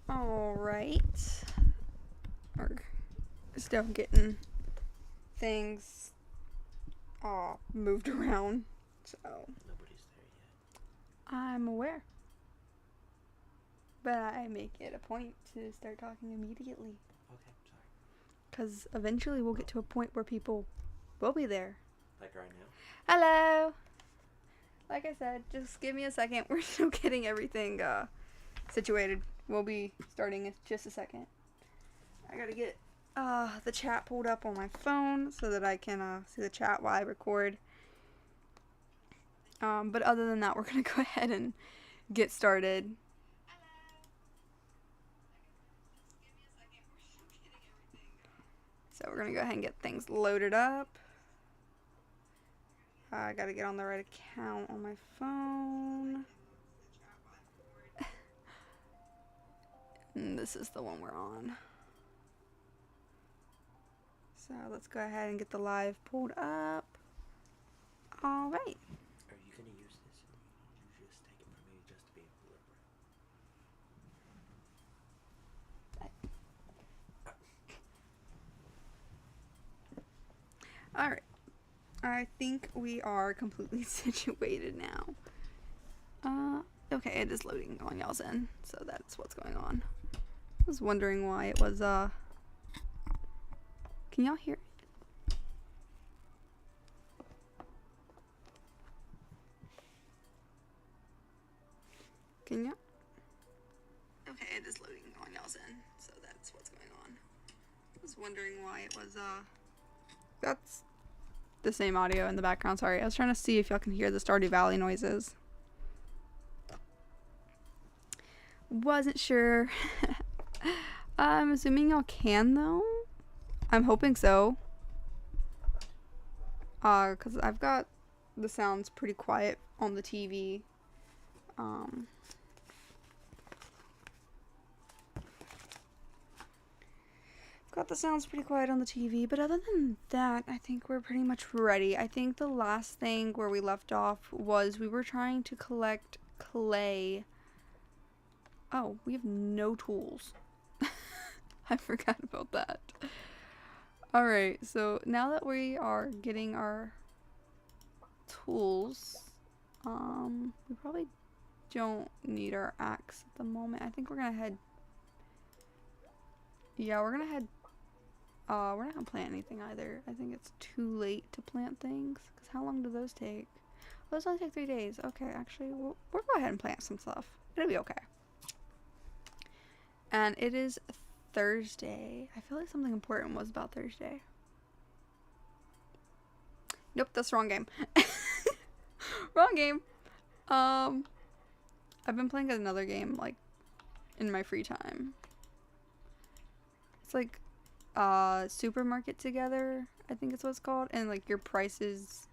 Alright. We're still getting things moved around, so. Nobody's there yet. I'm aware. But I make it a point to start talking immediately. Okay, sorry. Because eventually we'll get to a point where people will be there. Like right now? Hello! Like I said, just give me a second. We're still getting everything situated. We'll be starting in just a second. I gotta get the chat pulled up on my phone so that I can see the chat while I record. But other than that, we're gonna go ahead and get started. So we're gonna go ahead and get things loaded up. I gotta get on the right account on my phone. And this is the one we're on. So let's go ahead and get the live pulled up. Alright. Are you gonna use this, or you just take it from me just to be deliberate? Alright. I think we are completely situated now. Okay, it is loading on y'all's end, so that's what's going on. I was wondering why it was, Can y'all hear it? Can y'all? Okay, it is loading on y'all's end, so that's what's going on. I was wondering why it was, That's the same audio in the background, sorry. I was trying to see if y'all can hear the Stardew Valley noises. Wasn't sure. I'm assuming y'all can, though. I'm hoping so. Because I've got the sounds pretty quiet on the TV. I've got the sounds pretty quiet on the TV, but other than that, I think we're pretty much ready. I think the last thing where we left off was we were trying to collect clay. Oh, we have no tools. I forgot about that. Alright, so now that we are getting our tools, we probably don't need our axe at the moment. I think we're gonna head... Yeah, we're gonna head... we're not gonna plant anything either. I think it's too late to plant things. Because how long do those take? Those only take 3 days. Okay, actually, we'll go ahead and plant some stuff. It'll be okay. And it is Thursday. I feel like something important was about Thursday. Nope, that's the wrong game. Wrong game. I've been playing another game, like, in my free time. It's like, Supermarket Together, I think it's what it's called. And, like, your prices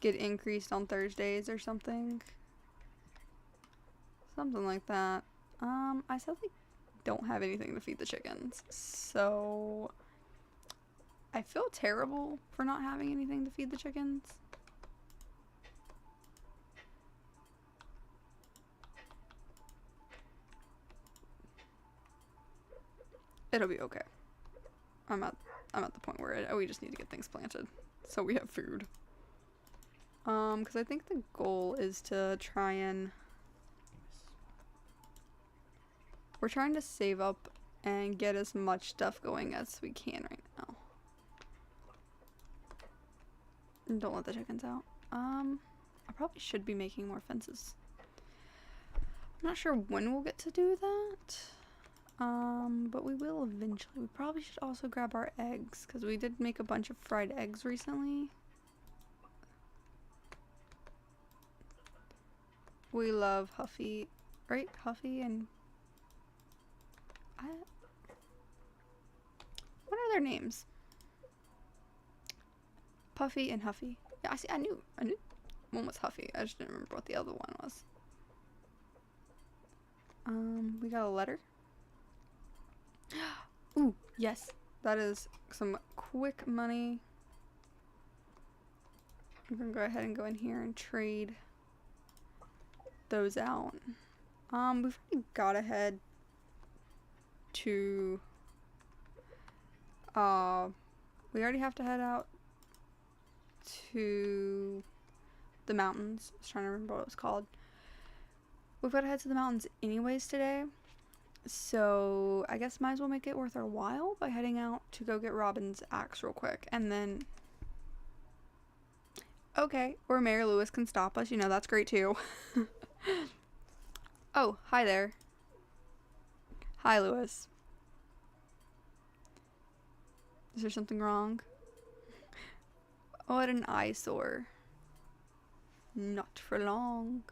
get increased on Thursdays or something. Something like that. I sadly don't have anything to feed the chickens, so I feel terrible for not having anything to feed the chickens. It'll be okay. I'm at the point where we just need to get things planted so we have food. Because I think the goal is to try and... We're trying to save up and get as much stuff going as we can right now. And don't let the chickens out. I probably should be making more fences. I'm not sure when we'll get to do that. But we will eventually. We probably should also grab our eggs, because we did make a bunch of fried eggs recently. We love Huffy, right? Huffy and... What are their names? Puffy and Huffy. Yeah, I knew one was Huffy. I just didn't remember what the other one was. We got a letter. Ooh, yes. That is some quick money. I'm gonna go ahead and go in here and trade those out. We've already got ahead to we already have to head out to the mountains. I was trying to remember what it was called. We've got to head to the mountains anyways today. So I guess might as well make it worth our while by heading out to go get Robin's axe real quick. And then okay, or Mary Lewis can stop us, that's great too. Oh, hi there. Hi, Lewis. Is there something wrong? Oh, what an eyesore. Not for long.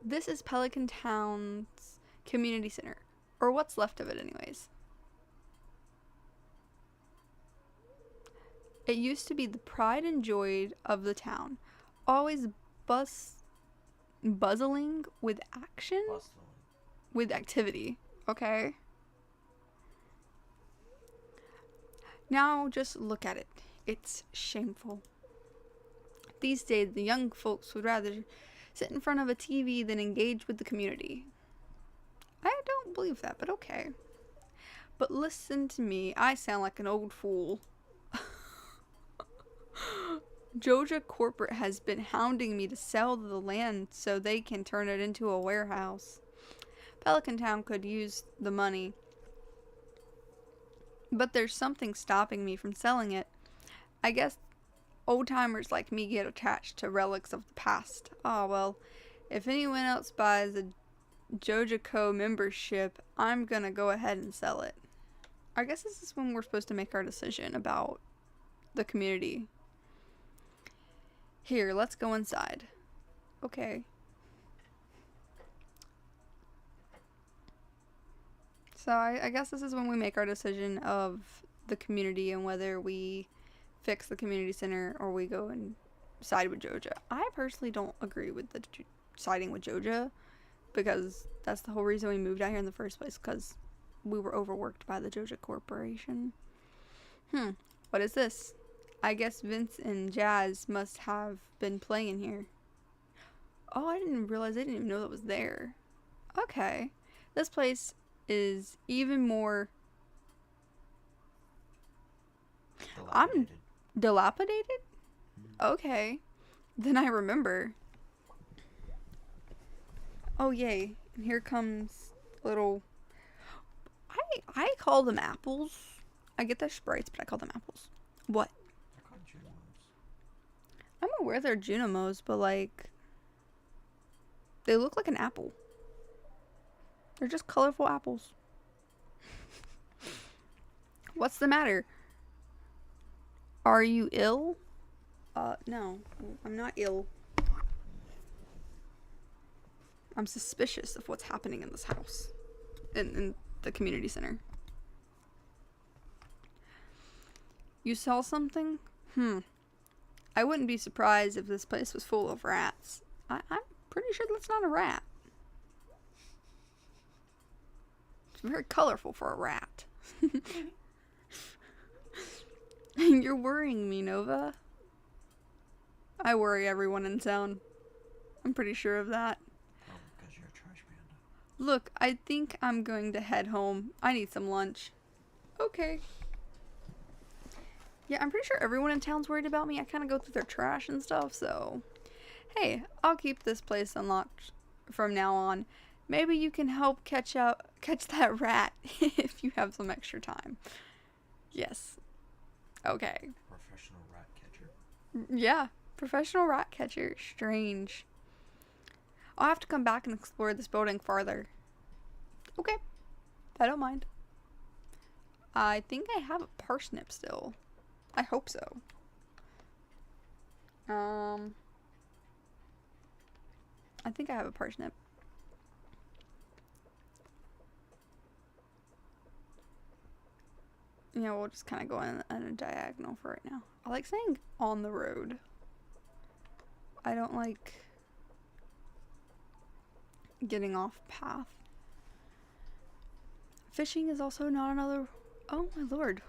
This is Pelican Town's community center. Or what's left of it anyways. It used to be the pride and joy of the town. Always buzzing with action? Bustling. With activity. Okay? Now just look at it. It's shameful. These days, the young folks would rather sit in front of a TV than engage with the community. I don't believe that, but okay. But listen to me, I sound like an old fool. Joja Corporate has been hounding me to sell the land so they can turn it into a warehouse. Pelican Town could use the money, but there's something stopping me from selling it. I guess old-timers like me get attached to relics of the past. Oh, well, if anyone else buys a JojaCo membership, I'm gonna go ahead and sell it. I guess this is when we're supposed to make our decision about the community. Here, let's go inside. Okay. So I guess this is when we make our decision of the community and whether we fix the community center or we go and side with Joja. I personally don't agree with the siding with Joja because that's the whole reason we moved out here in the first place, because we were overworked by the Joja Corporation. What is this? I guess Vince and Jazz must have been playing here. Oh, I didn't realize, I didn't even know that was there. Okay. This place is even more Dilapidated. dilapidated? Okay. Then I remember. Oh, yay. And here comes little... I call them apples. I get their sprites, but I call them apples. What? They're called Junimos. I'm aware they're Junimos, but like... they look like an apple. They're just colorful apples. What's the matter? Are you ill? No. I'm not ill. I'm suspicious of what's happening in this house. In the community center. You saw something? I wouldn't be surprised if this place was full of rats. I'm pretty sure that's not a rat. It's very colorful for a rat. You're worrying me, Nova. I worry everyone in town. I'm pretty sure of that. Oh, because you're a trash panda. Look, I think I'm going to head home. I need some lunch. Okay. Yeah, I'm pretty sure everyone in town's worried about me. I kind of go through their trash and stuff, so... Hey, I'll keep this place unlocked from now on. Maybe you can help catch that rat if you have some extra time. Yes. Okay. Professional rat catcher. Yeah, professional rat catcher. Strange. I'll have to come back and explore this building farther. Okay. I don't mind. I think I have a parsnip still. I hope so. I think I have a parsnip. Yeah, we'll just kind of go in a diagonal for right now. I like saying on the road. I don't like getting off path. Fishing is also not another... Oh my lord.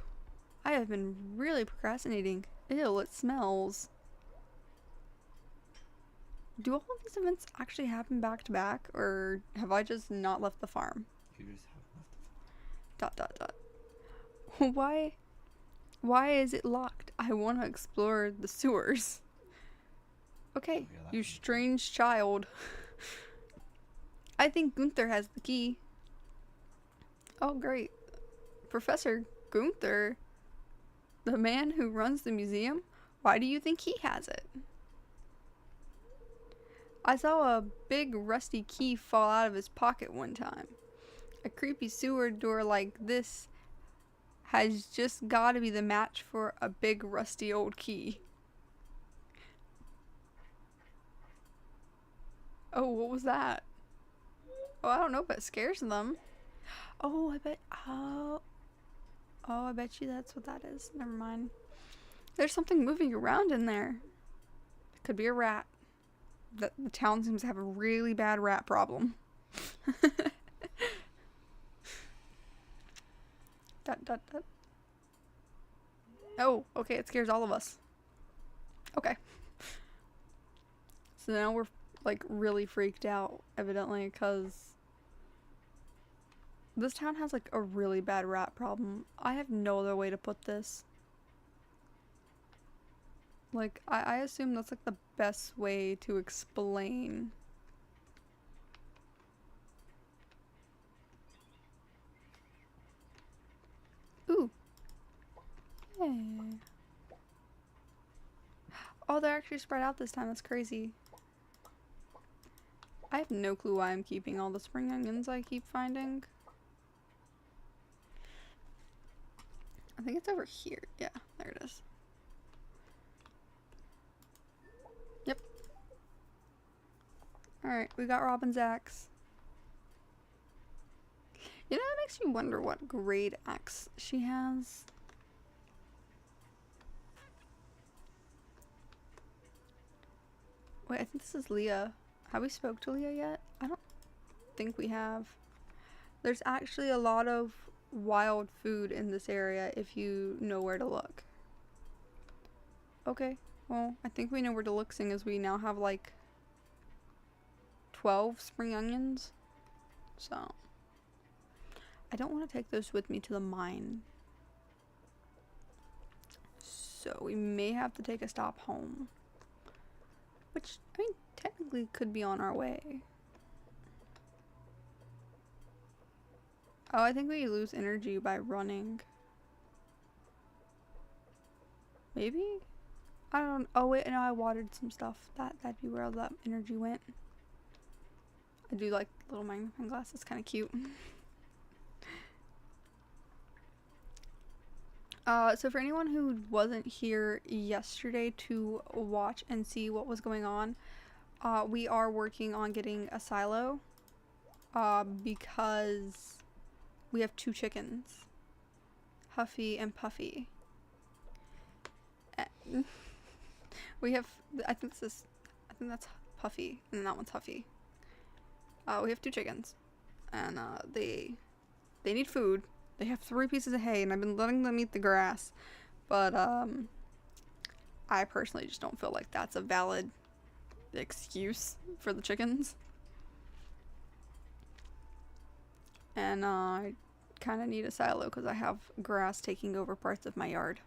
I have been really procrastinating. Ew, it smells. Do all of these events actually happen back to back, or have I just not left the farm? You just haven't left the Dot dot dot. Why? Why is it locked? I want to explore the sewers. Okay, Oh, yeah, you that can be strange child. I think Gunther has the key. Oh, great. Professor Gunther, the man who runs the museum? Why do you think he has it? I saw a big rusty key fall out of his pocket one time. A creepy sewer door like this has just got to be the match for a big rusty old key. Oh, what was that? Oh, I don't know, but it scares them. Oh, I bet. Oh, I bet you that's what that is. Never mind. There's something moving around in there. It could be a rat. The town seems to have a really bad rat problem. Dot, dot, dot. Oh, okay, it scares all of us. Okay. So now we're like really freaked out, evidently, because this town has like a really bad rat problem. I have no other way to put this. Like, I assume that's like the best way to explain. Ooh. Hey. Oh, they're actually spread out this time. That's crazy. I have no clue why I'm keeping all the spring onions I keep finding. I think it's over here. Yeah, there it is. Yep. Alright, we got Robin's axe. You know, that makes me wonder what grade axe she has. Wait, I think this is Leah. Have we spoke to Leah yet? I don't think we have. There's actually a lot of wild food in this area if you know where to look. Okay, well, I think we know where to look, seeing as we now have like 12 spring onions. So, I don't want to take those with me to the mine. So, we may have to take a stop home. Which, I mean, technically could be on our way. Oh, I think we lose energy by running. Maybe? I don't. Oh wait, no, I watered some stuff. That'd be where all that energy went. I do like little magnifying glass. It's kind of cute. So for anyone who wasn't here yesterday to watch and see what was going on, we are working on getting a silo. Because we have 2 chickens, Huffy and Puffy. We have, I think that's Puffy, and that one's Huffy. We have 2 chickens, and they need food. They have 3 pieces of hay, and I've been letting them eat the grass, but I personally just don't feel like that's a valid excuse for the chickens. And I kind of need a silo because I have grass taking over parts of my yard.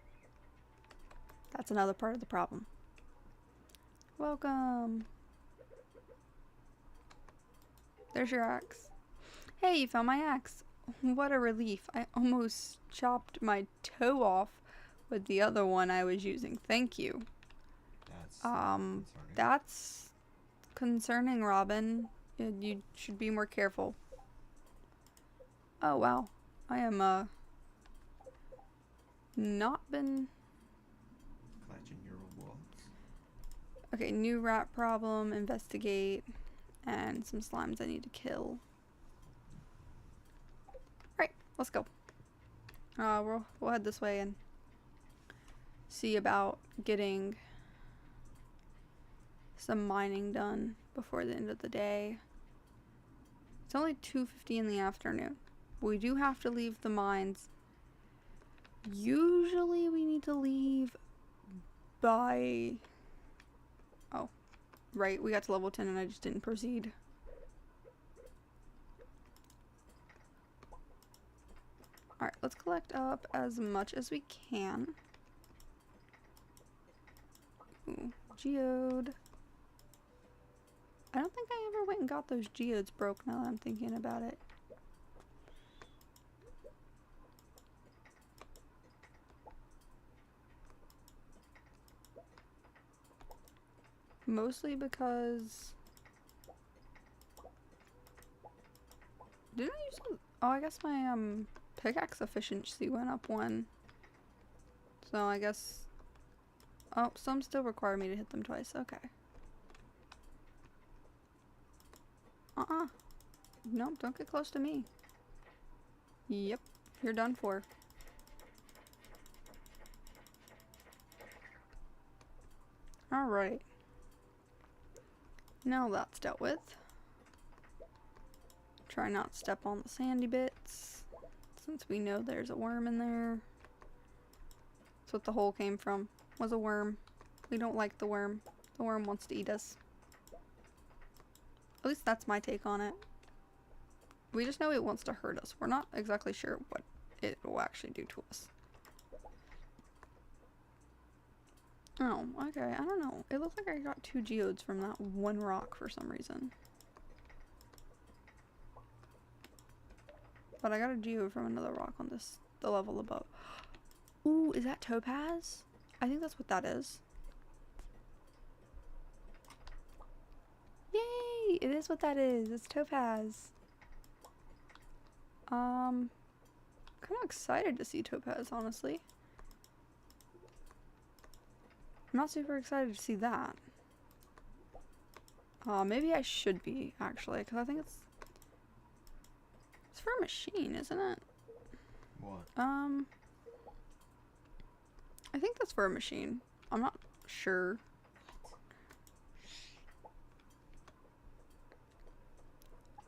That's another part of the problem. Welcome. There's your axe. Hey, you found my axe. What a relief. I almost chopped my toe off with the other one I was using. Thank you. That's concerning, Robin. You should be more careful. Oh, wow. I am, not been... Collecting your rewards. Okay, new rat problem, investigate, and some slimes I need to kill. Right, let's go. We'll head this way and see about getting some mining done before the end of the day. It's only 2:50 in the afternoon. We do have to leave the mines. Usually we need to leave by... Oh, right, we got to level 10 and I just didn't proceed. let's collect up as much as we can. Ooh, geode. I don't think I ever went and got those geodes broke now that I'm thinking about it. Mostly because... Didn't I use some... Oh, I guess my pickaxe efficiency went up one. So I guess... Oh, some still require me to hit them twice. Okay. Nope, don't get close to me. Yep, you're done for. Alright. Now that's dealt with. Try not to step on the sandy bits, since we know there's a worm in there. That's what the hole came from, was a worm. We don't like the worm. The worm wants to eat us. At least that's my take on it. We just know it wants to hurt us. We're not exactly sure what it will actually do to us. Oh, okay, I don't know. It looks like I got 2 geodes from that one rock for some reason. But I got a geode from another rock on the level above. Ooh, is that topaz? I think that's what that is. Yay! It is what that is. It's topaz. Kind of excited to see topaz, honestly. I'm not super excited to see that. Maybe I should be, actually, because I think it's for a machine, isn't it? What? I think that's for a machine. I'm not sure.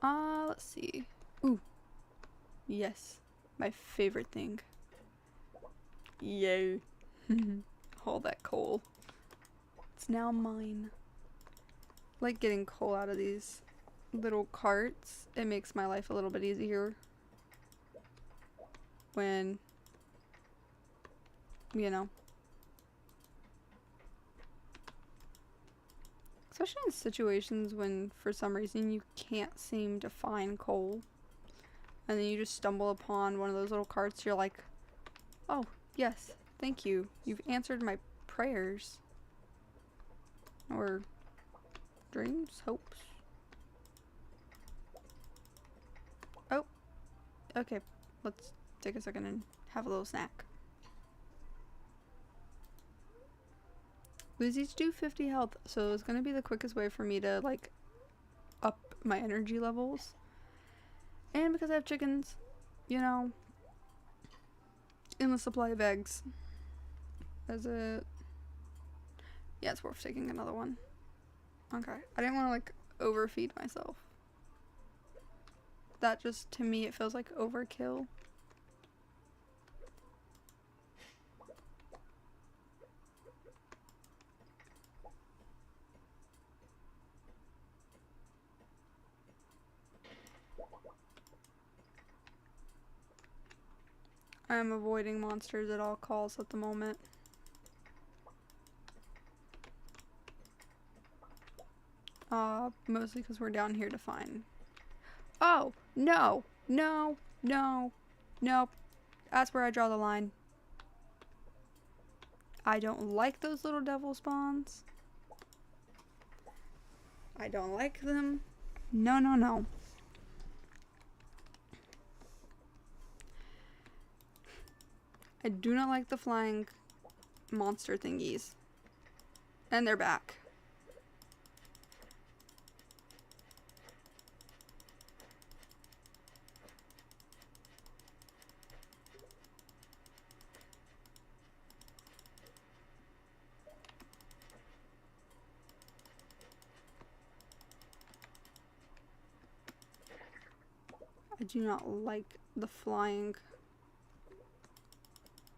Let's see. Ooh. Yes. My favorite thing. Yay. All that coal. It's now mine. Like getting coal out of these little carts. It makes my life a little bit easier. When, you know. Especially in situations when, for some reason, you can't seem to find coal. And then you just stumble upon one of those little carts. You're like, oh, yes, thank you. You've answered my prayers. Or dreams, hopes. Oh, okay. Let's take a second and have a little snack. These each do 50 health, so it's gonna be the quickest way for me to, like, up my energy levels. And because I have chickens, you know, endless supply of eggs. Is it? Yeah, it's worth taking another one. Okay. I didn't want to, like, overfeed myself. That just, to me, it feels like overkill. I'm avoiding monsters at all costs at the moment. Mostly because we're down here to find... Oh! No! No! No! Nope. That's where I draw the line. I don't like those little devil spawns. I don't like them. No, no, no. I do not like the flying monster thingies. And they're back. I do not like the flying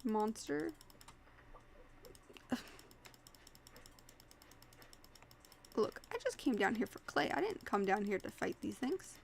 monster. Look, I just came down here for clay. I didn't come down here to fight these things.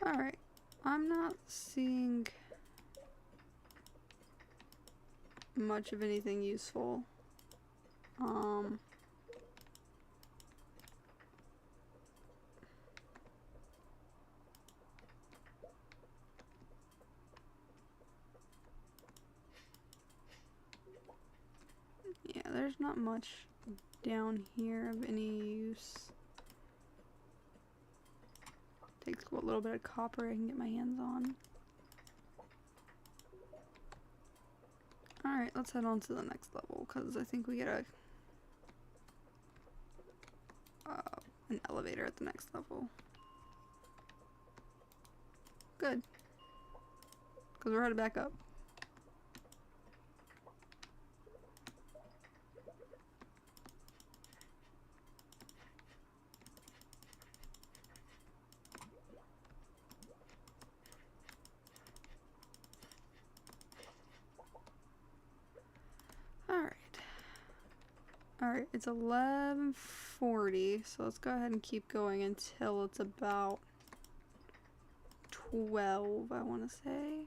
Alright. I'm not seeing much of anything useful. Yeah, there's not much down here of any use. Takes a little bit of copper I can get my hands on. Alright, let's head on to the next level, because I think we get an elevator at the next level. Good. Because we're headed back up. Alright, it's 11:40, so let's go ahead and keep going until it's about 12, I want to say.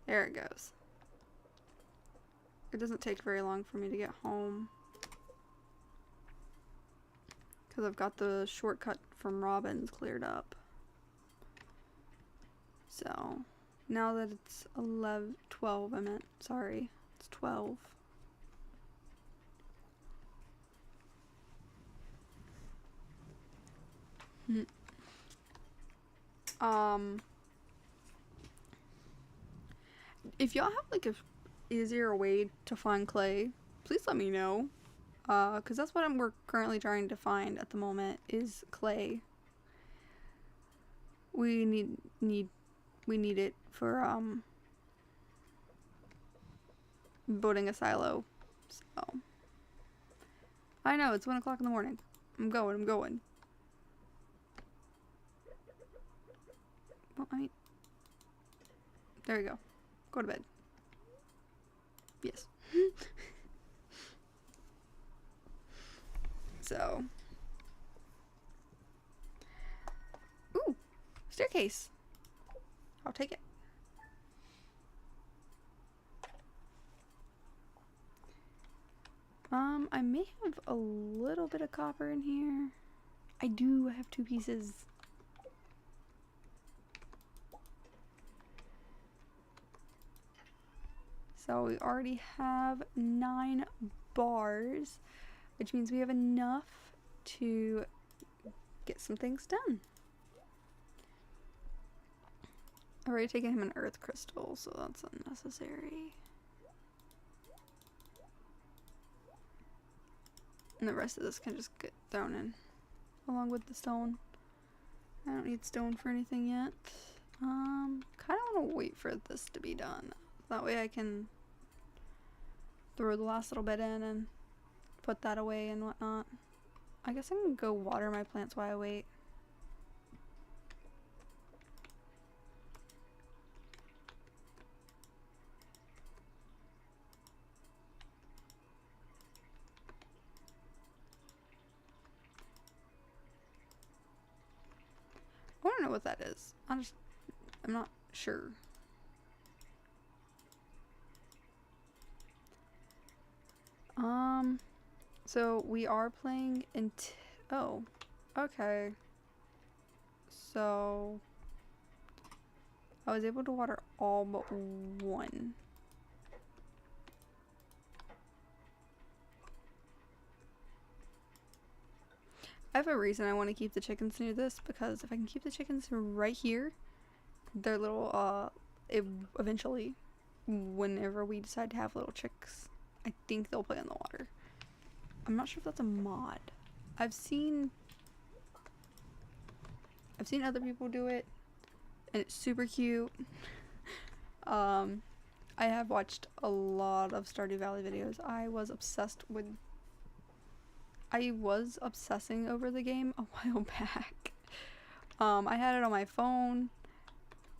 There it goes. It doesn't take very long for me to get home, because I've got the shortcut from Robin's cleared up. So, now that it's 12, I meant, sorry, it's 12. If y'all have like a easier way to find clay, please let me know. Cause that's what we're currently trying to find at the moment is clay. We need it for building a silo. So I know it's 1 o'clock in the morning. I'm going. Well, I mean, there you go. Go to bed. Yes. So. Ooh, staircase. I'll take it. I may have a little bit of copper in here. I do have 2 pieces. So we already have 9 bars, which means we have enough to get some things done. I've already taken him an earth crystal, so that's unnecessary. And the rest of this can just get thrown in along with the stone. I don't need stone for anything yet. Kind of want to wait for this to be done. That way I can throw the last little bit in and put that away and whatnot. I guess I can go water my plants while I wait. I want to know what that is. I'm not sure. So we are playing oh, okay. So I was able to water all but 1. I have a reason I want to keep the chickens near this, because if I can keep the chickens right here, they're little, eventually, whenever we decide to have little chicks, I think they'll play in the water. I'm not sure if that's a mod. I've seen other people do it, and it's super cute. I have watched a lot of Stardew Valley videos. I was obsessing over the game a while back. I had it on my phone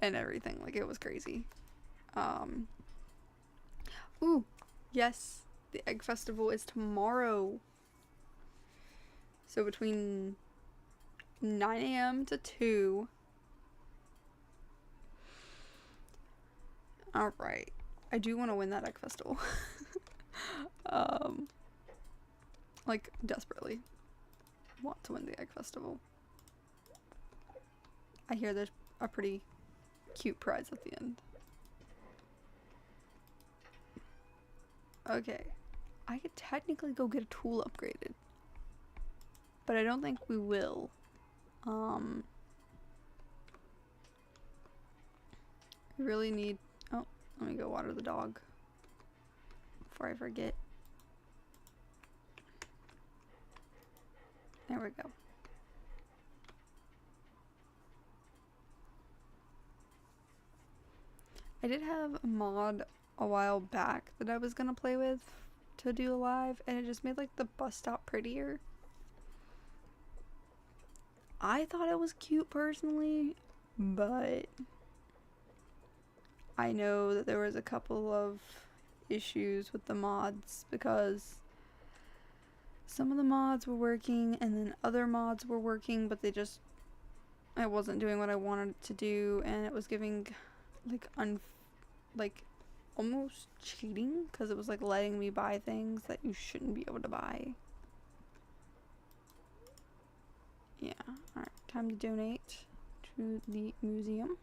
and everything. Like, it was crazy. Ooh, yes. The Egg Festival is tomorrow. So between 9 a.m. to 2. Alright. I do want to win that egg festival. Like, desperately want to win the egg festival. I hear there's a pretty cute prize at the end. Okay. I could technically go get a tool upgraded. But I don't think we will. We really need... Oh, let me go water the dog before I forget. There we go. I did have a mod a while back that I was gonna play with to do a live, and it just made like the bus stop prettier. I thought it was cute personally, but I know that there was a couple of issues with the mods because some of the mods were working and then other mods were working, but it wasn't doing what I wanted it to do, and it was giving like almost cheating because it was like letting me buy things that you shouldn't be able to buy. Yeah, alright, time to donate to the museum.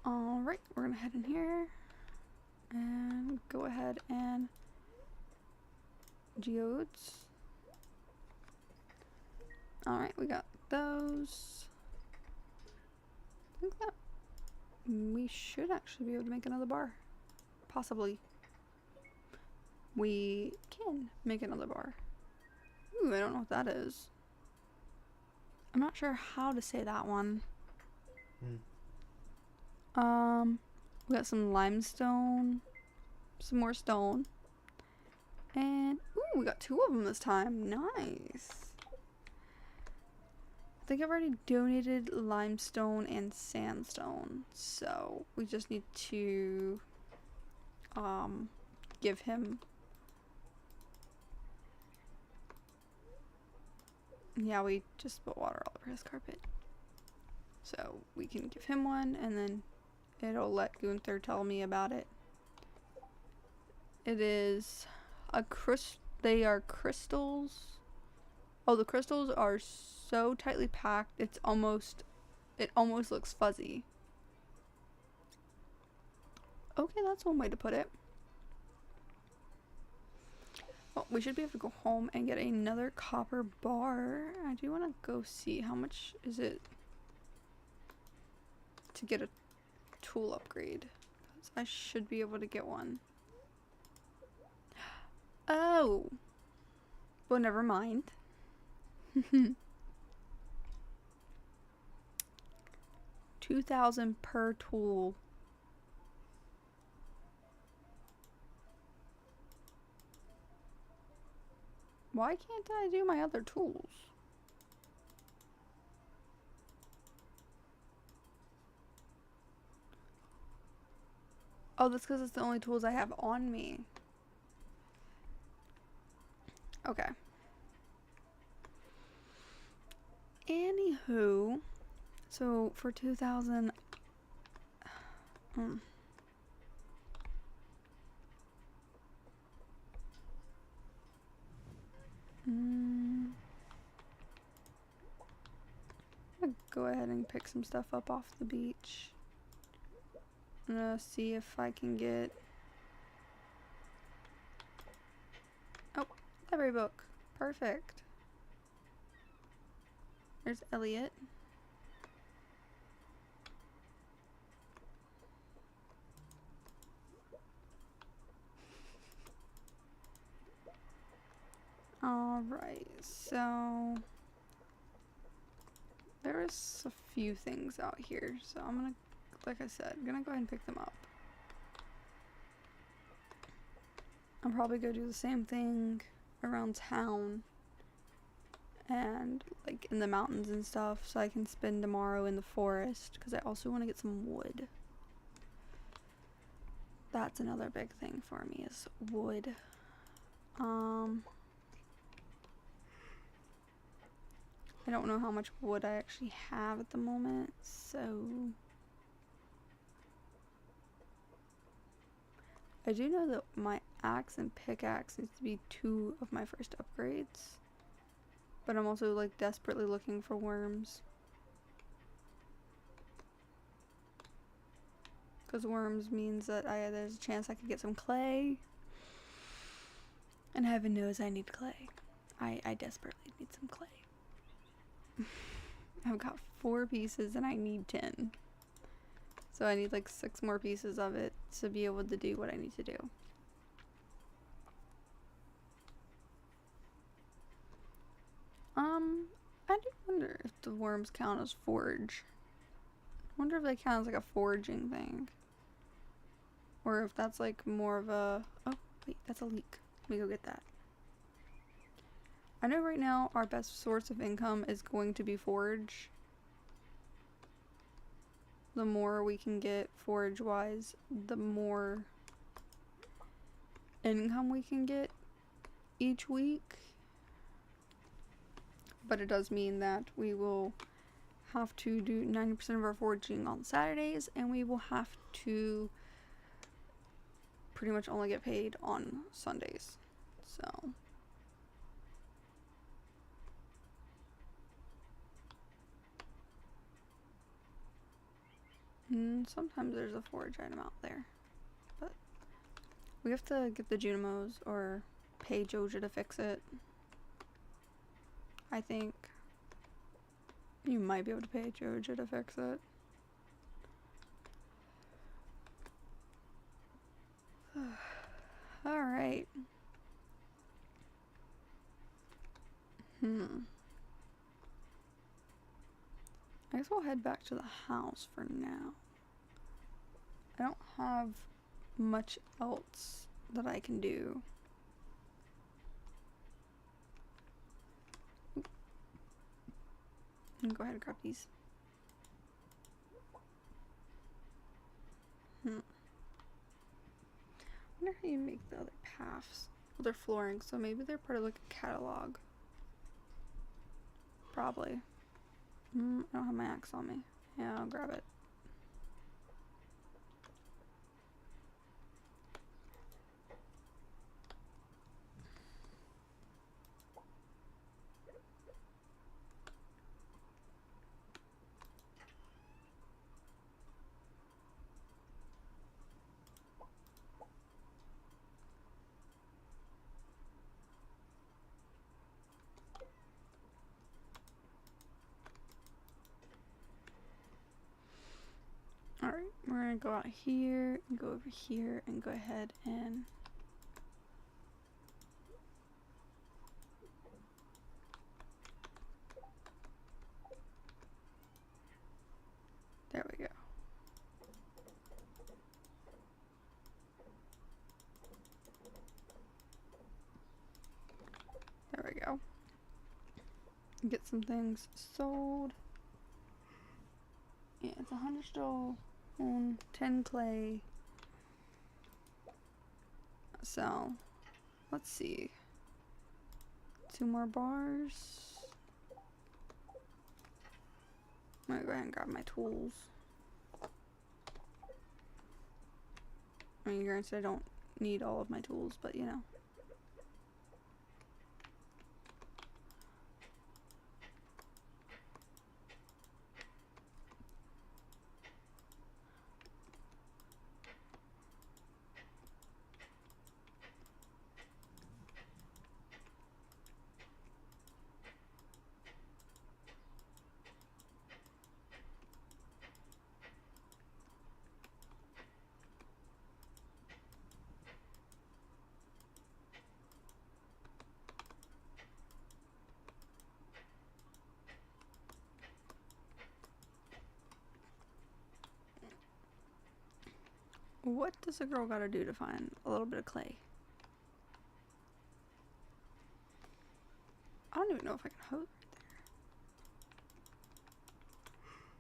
Alright, we're gonna head in here and go ahead and geodes. Alright, we got those. I think that we should actually be able to make another bar. Possibly. We can make another bar. Ooh, I don't know what that is. I'm not sure how to say that one. We got some limestone, some more stone, and ooh, we got 2 of them this time. Nice. I think I've already donated limestone and sandstone, so we just need to give him. Yeah, we just put water all over his carpet, so we can give him one, and then it'll let Gunther tell me about it. It is a they are crystals. Oh, the crystals are so tightly packed, it almost looks fuzzy. Okay, that's one way to put it. Well, we should be able to go home and get another copper bar. I do want to go see how much is it to get a tool upgrade. I should be able to get one. Oh. Well, never mind. 2,000 per tool. Why can't I do my other tools? Oh, that's because it's the only tools I have on me. Okay. Anywho, so for 2,000, I'll go ahead and pick some stuff up off the beach. I'm gonna see if I can get, oh, library book, perfect. There's Elliot. Alright, so there's a few things out here, so I'm gonna, like I said, I'm gonna go ahead and pick them up. I'll probably go do the same thing around town and like in the mountains and stuff, so I can spend tomorrow in the forest, because I also want to get some wood. That's another big thing for me is wood. I don't know how much wood I actually have at the moment, so I do know that my axe and pickaxe needs to be 2 of my first upgrades, but I'm also like desperately looking for worms. Because worms means that there's a chance I could get some clay. And heaven knows I need clay. I desperately need some clay. I've got 4 pieces and I need 10. So I need like 6 more pieces of it to be able to do what I need to do. I do wonder if the worms count as forage. I wonder if they count as like a foraging thing. Or if that's like more of a... Oh, wait, that's a leak. Let me go get that. I know right now our best source of income is going to be forage. The more we can get forage-wise, the more income we can get each week. But it does mean that we will have to do 90% of our foraging on Saturdays, and we will have to pretty much only get paid on Sundays. So sometimes there's a forage item out there, but we have to get the Junimos or pay Joja to fix it. I think you might be able to pay Joja to fix it. Alright. I guess we'll head back to the house for now. I don't have much else that I can do. I'm gonna go ahead and grab these. I wonder how you make the other paths. Well, they're flooring, so maybe they're part of like a catalog. Probably. I don't have my axe on me. Yeah, I'll grab it. Alright, we're gonna go out here and go over here and go ahead and there we go. There we go. Get some things sold. Yeah, it's 100 stone, 10 clay. So, let's see. 2 more bars. I'm gonna go ahead and grab my tools. I mean, granted, I don't need all of my tools, but you know. What does a girl gotta do to find a little bit of clay? I don't even know if I can hold it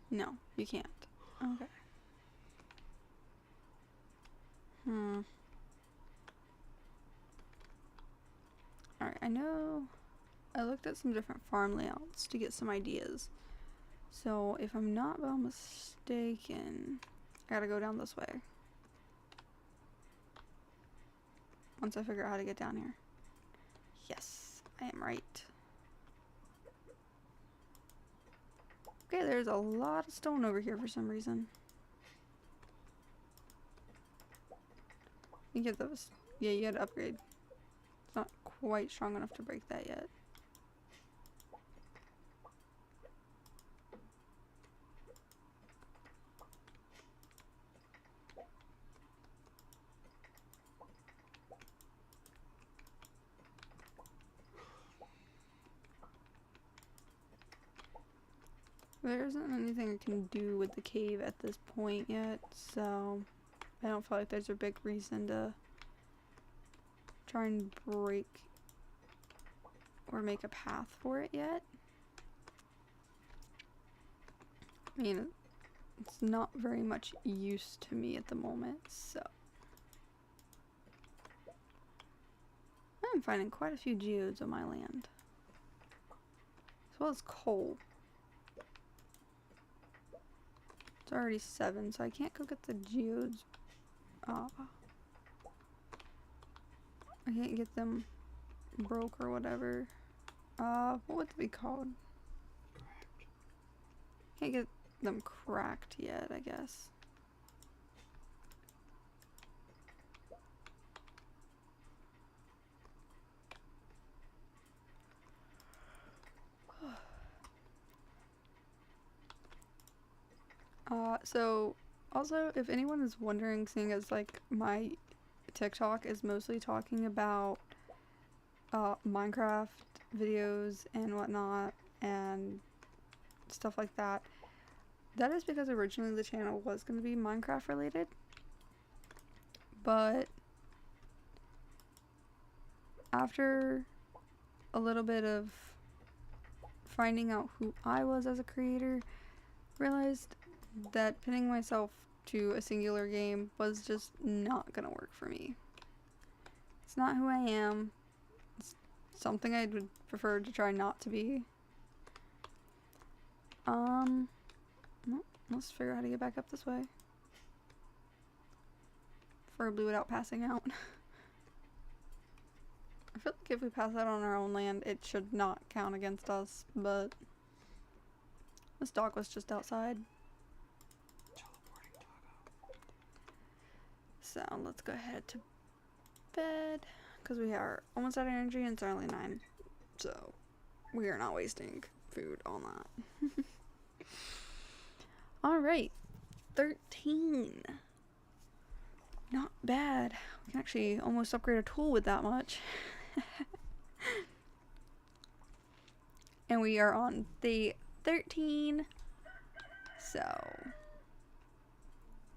there. No, you can't. Okay. Alright, I know I looked at some different farm layouts to get some ideas. So if I'm not well mistaken, I gotta go down this way. Once I figure out how to get down here. Yes, I am right. Okay, there's a lot of stone over here for some reason. You get those. Yeah, you gotta upgrade. It's not quite strong enough to break that yet. There isn't anything I can do with the cave at this point yet, so I don't feel like there's a big reason to try and break or make a path for it yet. I mean, it's not very much use to me at the moment, so. I'm finding quite a few geodes on my land. As well as coal. It's already 7, so I can't go get the geodes. I can't get them broke or whatever. What would it be called? Can't get them cracked yet, I guess. So also, if anyone is wondering, seeing as like my TikTok is mostly talking about Minecraft videos and whatnot and stuff like that, that is because originally the channel was going to be Minecraft related, but after a little bit of finding out who I was as a creator, realized that pinning myself to a singular game was just not gonna work for me. It's not who I am. It's something I would prefer to try not to be. Let's figure out how to get back up this way. Preferably without passing out. I feel like if we pass out on our own land, it should not count against us, but this dog was just outside. So let's go ahead to bed, because we are almost out of energy and it's only 9. So we are not wasting food on that. Alright, 13. Not bad. We can actually almost upgrade a tool with that much. And we are on day 13. So.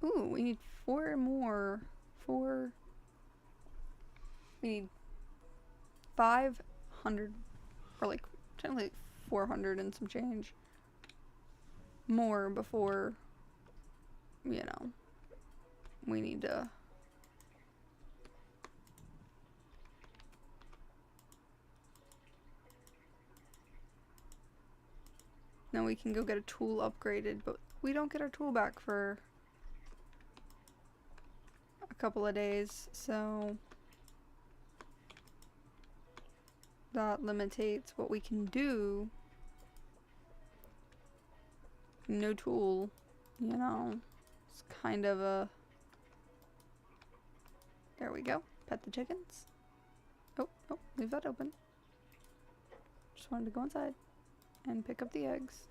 Ooh, we need 4 more. We need 500. Or like, technically 400 and some change. More before, you know, we need to. Now we can go get a tool upgraded, but we don't get our tool back for a couple of days, so that limitates what we can do. No tool, you know, it's kind of a. There we go. Pet the chickens. Oh, leave that open. Just wanted to go inside and pick up the eggs.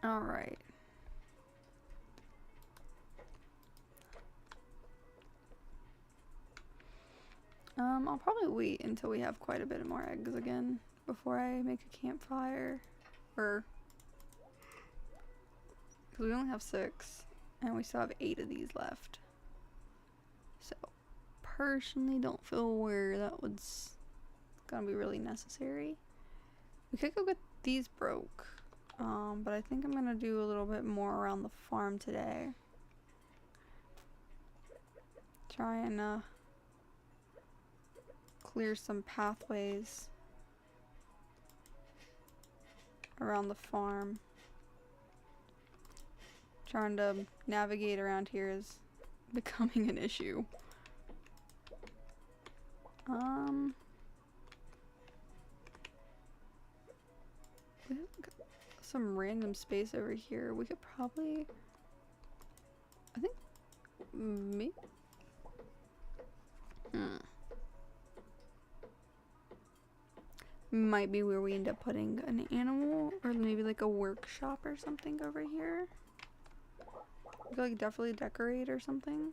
Alright. I'll probably wait until we have quite a bit more eggs again before I make a campfire. Or, because we only have 6 and we still have 8 of these left. So, personally don't feel where that was gonna be really necessary. We could go get these broke, but I think I'm gonna do a little bit more around the farm today. Try and clear some pathways around the farm. Trying to navigate around here is becoming an issue. We have some random space over here. We could probably, I think, maybe. Might be where we end up putting an animal, or maybe like a workshop or something over here. We could like definitely decorate or something.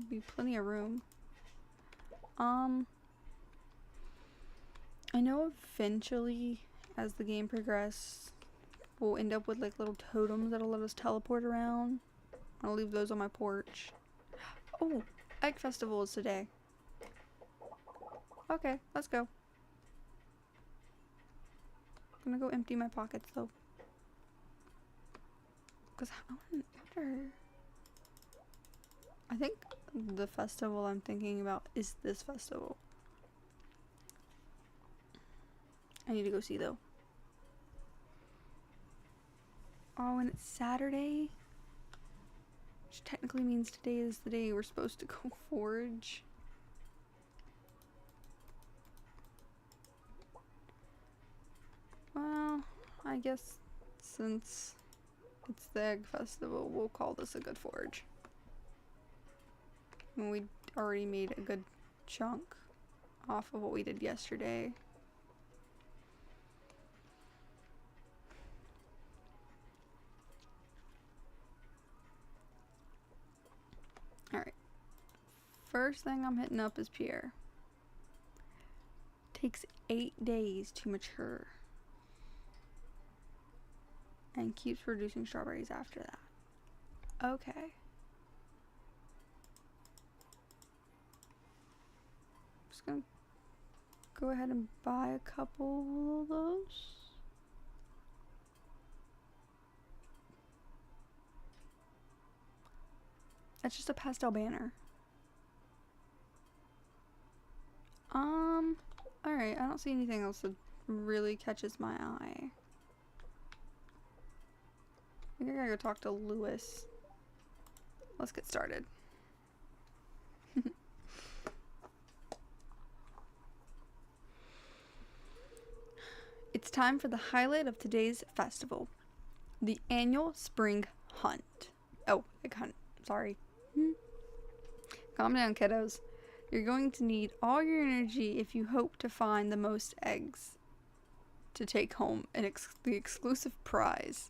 Be plenty of room. I know eventually, as the game progresses, we'll end up with like little totems that'll let us teleport around. I'll leave those on my porch. Oh, Egg Festival is today. Okay, let's go. I'm gonna go empty my pockets though. Cause I wonder. I think the festival I'm thinking about is this festival. I need to go see though. Oh, and it's Saturday. Which technically means today is the day we're supposed to go forage. Well, I guess since it's the Egg Festival, we'll call this a good forage. And we already made a good chunk off of what we did yesterday. Alright. First thing I'm hitting up is Pierre. Takes 8 days to mature. And keeps producing strawberries after that. Okay. Just gonna go ahead and buy a couple of those. That's just a pastel banner. Alright, I don't see anything else that really catches my eye. I think I gotta go talk to Lewis. Let's get started. It's time for the highlight of today's festival. The annual spring hunt. Oh, egg hunt. Sorry. Calm down, kiddos. You're going to need all your energy if you hope to find the most eggs to take home the exclusive prize.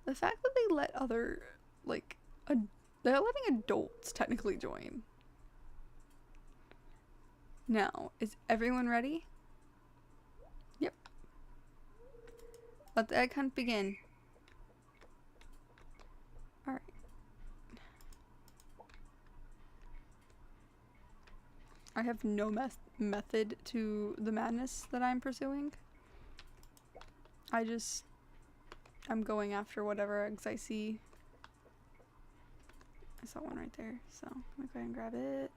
The fact that they let other, like, they're letting adults technically join. Now, is everyone ready? Yep. Let the egg hunt begin. Alright. I have no method to the madness that I'm pursuing. I'm going after whatever eggs I see. I saw one right there, so I'm gonna go ahead and grab it.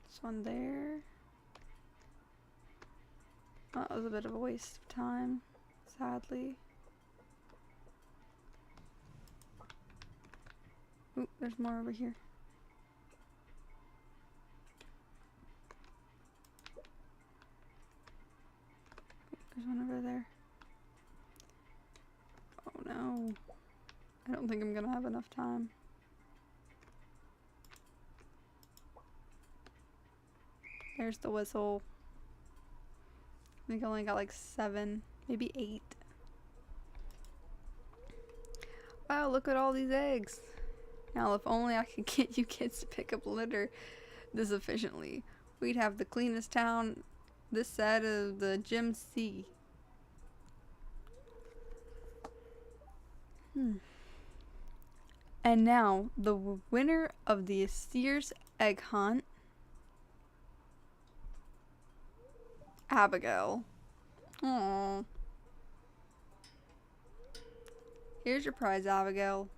This one there. That was a bit of a waste of time, sadly. Ooh, there's more over here. There's one over there. Oh no. I don't think I'm gonna have enough time. There's the whistle. I think I only got like 7, maybe 8. Wow, look at all these eggs. Now, if only I could get you kids to pick up litter this efficiently, we'd have the cleanest town this side of the Gym Sea. And now, the winner of the Sears Egg Hunt, Abigail. Aww. Here's your prize, Abigail.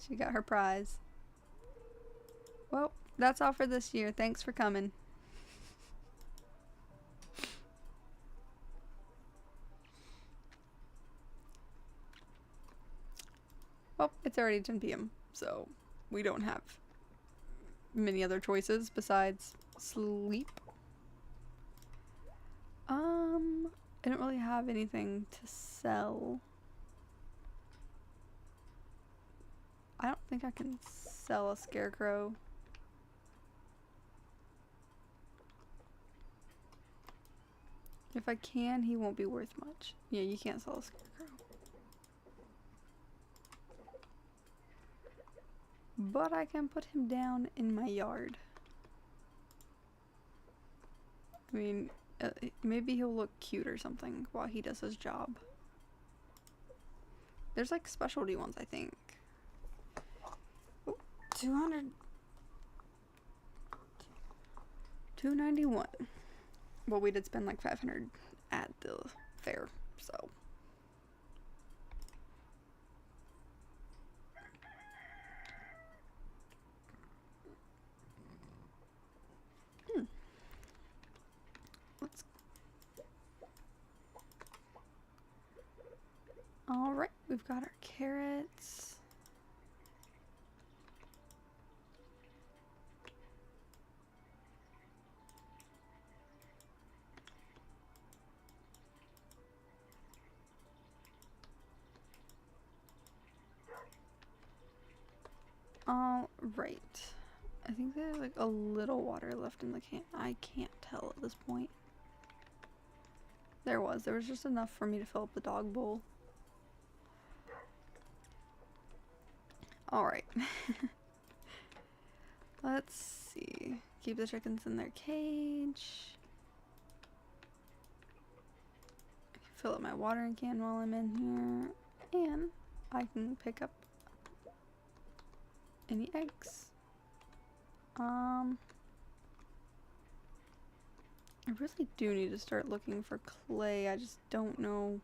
She got her prize. Well, that's all for this year. Thanks for coming. Well, it's already 10 p.m., so we don't have many other choices besides sleep. I don't really have anything to sell. I don't think I can sell a scarecrow. If I can, he won't be worth much. Yeah, you can't sell a scarecrow. But I can put him down in my yard. I mean, maybe he'll look cute or something while he does his job. There's like specialty ones, I think. Oh, 200. 291. Well, we did spend like 500 at the fair, so. Let's. Alright, we've got our carrots. Alright. I think there's like a little water left in the can. I can't tell at this point. There was just enough for me to fill up the dog bowl. Alright. Let's see. Keep the chickens in their cage. Fill up my watering can while I'm in here. And I can pick up any eggs. I really do need to start looking for clay. I just don't know.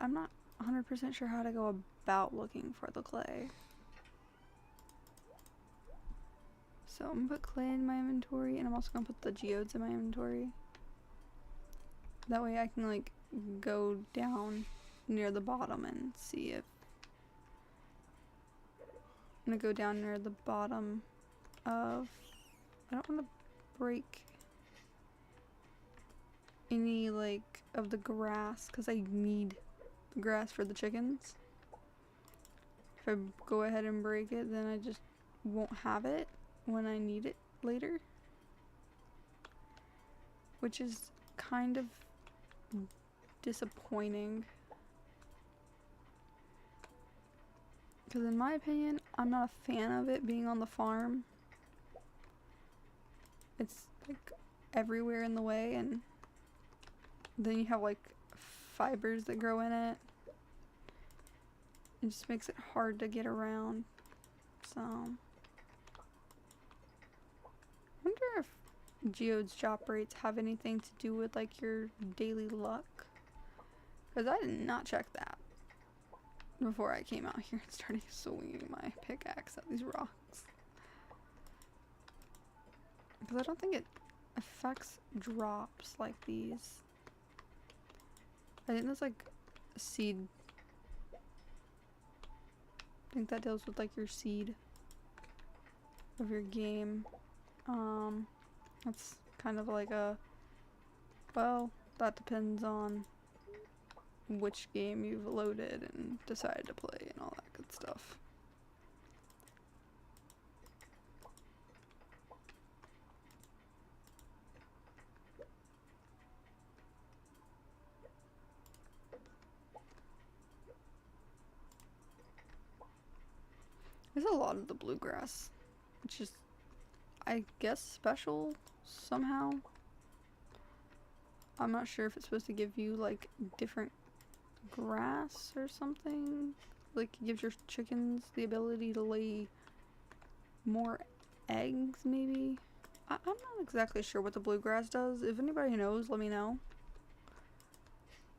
I'm not 100% sure how to go about looking for the clay. So I'm gonna put clay in my inventory, and I'm also gonna put the geodes in my inventory. That way I can like go down near the bottom and see if I'm gonna go down near the bottom of, I don't want to break any like of the grass because I need the grass for the chickens. If I go ahead and break it, then I just won't have it when I need it later, which is kind of disappointing. Because in my opinion, I'm not a fan of it being on the farm. It's like everywhere in the way, and then you have like fibers that grow in it. It just makes it hard to get around. So, I wonder if geodes drop rates have anything to do with like your daily luck. Because I did not check that before I came out here and started swinging my pickaxe at these rocks. Because I don't think it affects drops like these. I think that's like seed. I think that deals with like your seed of your game. That's kind of like a, well, that depends on which game you've loaded and decided to play and all that good stuff. There's a lot of the bluegrass, which is, I guess, special somehow. I'm not sure if it's supposed to give you like different grass or something. Like it gives your chickens the ability to lay more eggs, maybe. I'm not exactly sure what the bluegrass does. If anybody knows, let me know.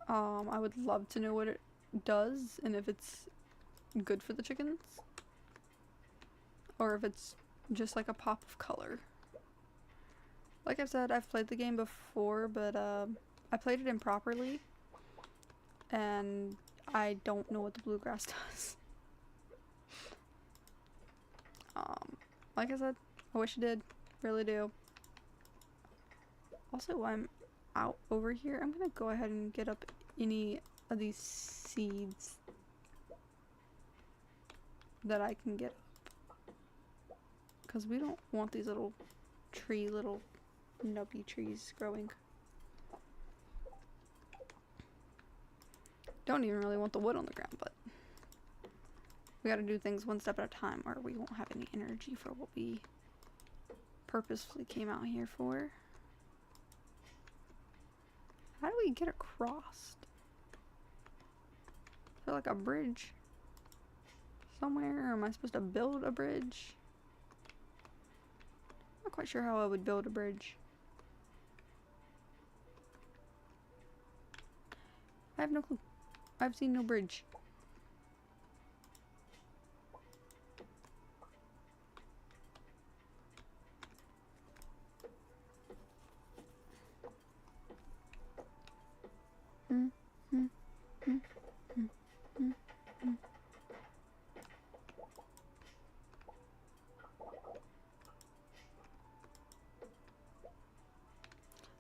I would love to know what it does and if it's good for the chickens. or if it's just like a pop of color. Like I said, I've played the game before, but I played it improperly, and I don't know what the bluegrass does. Like I said, I wish I did, really do. Also, while I'm out over here, I'm gonna go ahead and get up any of these seeds that I can get up, because we don't want these little nubby trees growing. Don't even really want the wood on the ground, but we gotta do things one step at a time, or we won't have any energy for what we purposefully came out here for. How do we get across? Is there like a bridge somewhere, or am I supposed to build a bridge? I'm not quite sure how I would build a bridge. I have no clue. I've seen no bridge.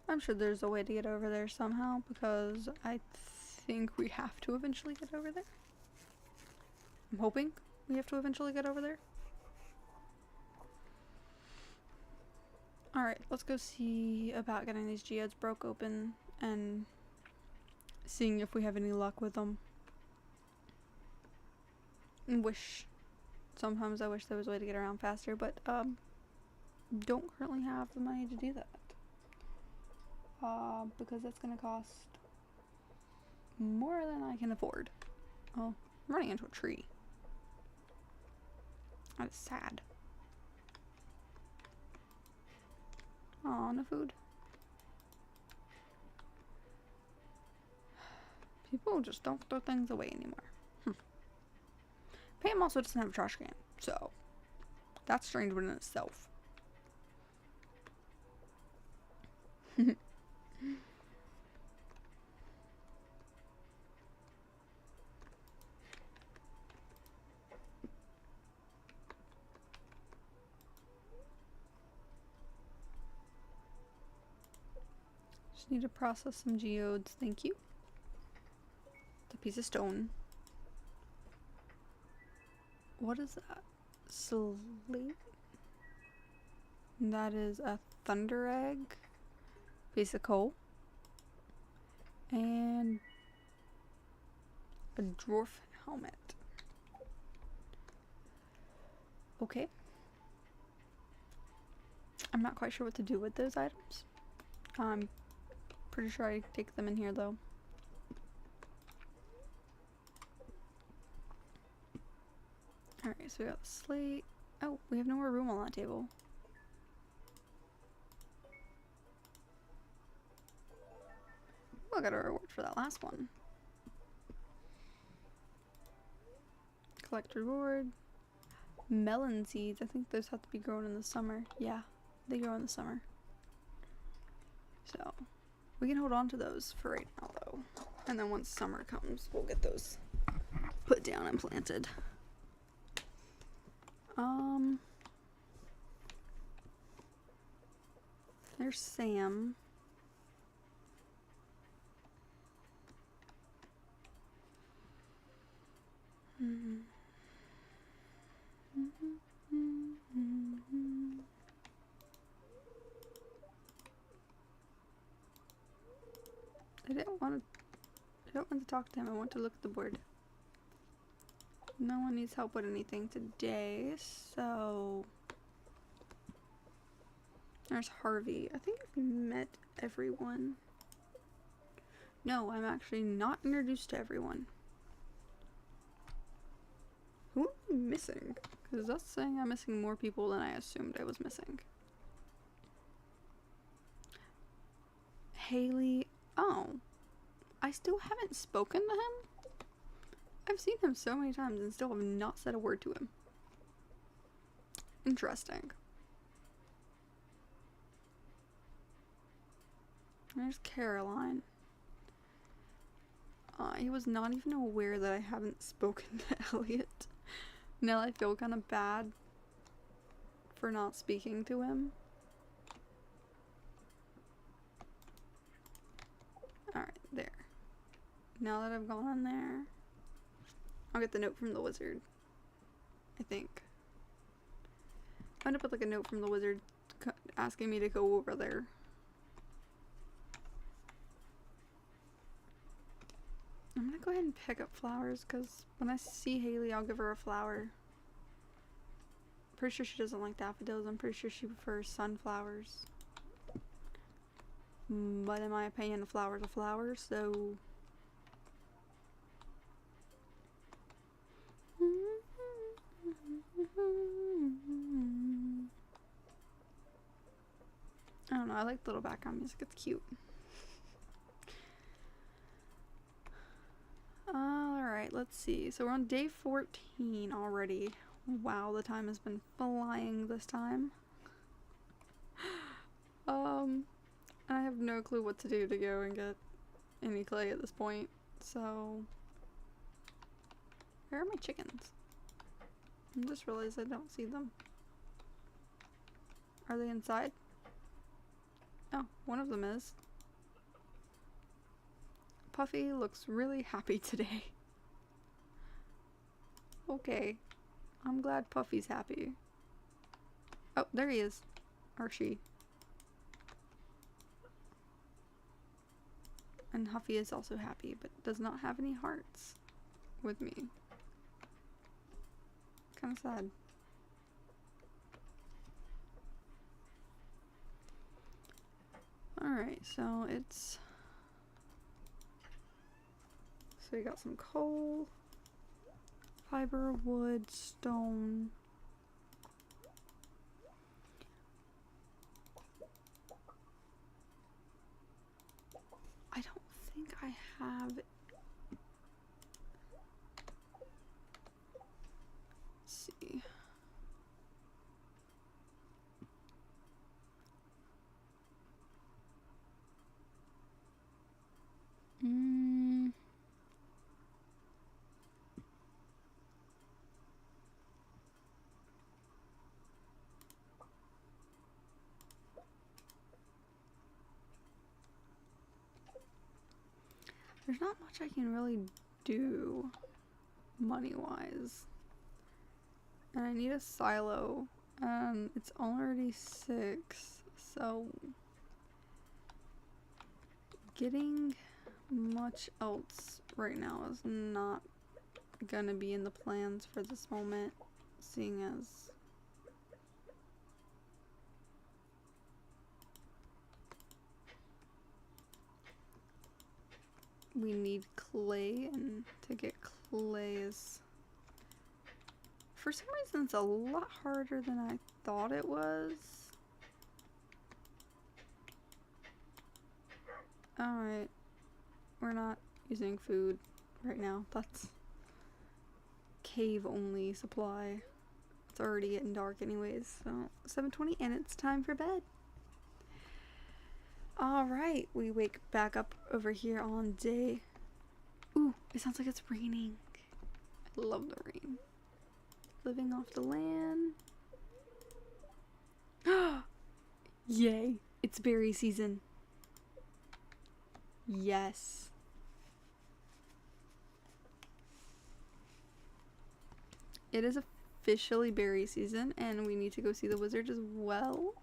I'm sure there's a way to get over there somehow, because I think we have to eventually get over there. I'm hoping we have to eventually get over there. Alright, let's go see about getting these geodes broke open and seeing if we have any luck with them. Sometimes I wish there was a way to get around faster, but don't currently have the money to do that. Because that's gonna cost more than I can afford. Oh, I'm running into a tree. That is sad. Aw, no food. People just don't throw things away anymore. Pam also doesn't have a trash can, so that's strange within itself. Just need to process some geodes, thank you. It's a piece of stone. What is that? Slate? That is a thunder egg, piece of coal, and a dwarf helmet. Okay. I'm not quite sure what to do with those items. I'm pretty sure I take them in here though. Alright, so we got the slate. Oh, we have no more room on that table. Oh, I got a reward for that last one. Collect reward. Melon seeds. I think those have to be grown in the summer. Yeah, they grow in the summer. So, we can hold on to those for right now though. And then once summer comes, we'll get those put down and planted. There's Sam. I don't want to talk to him. I want to look at the board. No one needs help with anything today, so there's Harvey. I think I've met everyone. No, I'm actually not introduced to everyone. Who am I missing? Because that's saying I'm missing more people than I assumed I was missing. Haley. Oh. I still haven't spoken to him? I've seen him so many times and still have not said a word to him. Interesting. There's Caroline. He was not even aware that I haven't spoken to Elliot. Now I feel kind of bad for not speaking to him. Alright, there. Now that I've gone in there, I'll get the note from the wizard. I think. I'm gonna put like a note from the wizard asking me to go over there. I'm gonna go ahead and pick up flowers because when I see Haley, I'll give her a flower. Pretty sure she doesn't like daffodils. I'm pretty sure she prefers sunflowers. But in my opinion, a flower's a flower, so... I don't know, I like the little background music, it's cute. Alright, let's see. So we're on day 14 already. Wow, the time has been flying this time. I have no clue what to do to go and get any clay at this point, so... Where are my chickens? I just realized I don't see them. Are they inside? Oh, one of them is. Puffy looks really happy today. Okay. I'm glad Puffy's happy. Oh, there he is. Or she. And Huffy is also happy, but does not have any hearts with me. Kind of sad. Alright, so it's... So we got some coal, fiber, wood, stone. I don't think I have... Let's see. There's not much I can really do money-wise. And I need a silo. It's already 6, so getting much else right now is not gonna be in the plans for this moment, seeing as we need clay, and to get clay is, for some reason, it's a lot harder than I thought it was. Alright, we're not using food right now. That's cave only supply. It's already getting dark anyways, so 7:20 and it's time for bed. Alright, we wake back up over here on day... Ooh, it sounds like it's raining. I love the rain. Living off the land. Yay, it's berry season. Yes. It is officially berry season, and we need to go see the wizard as well.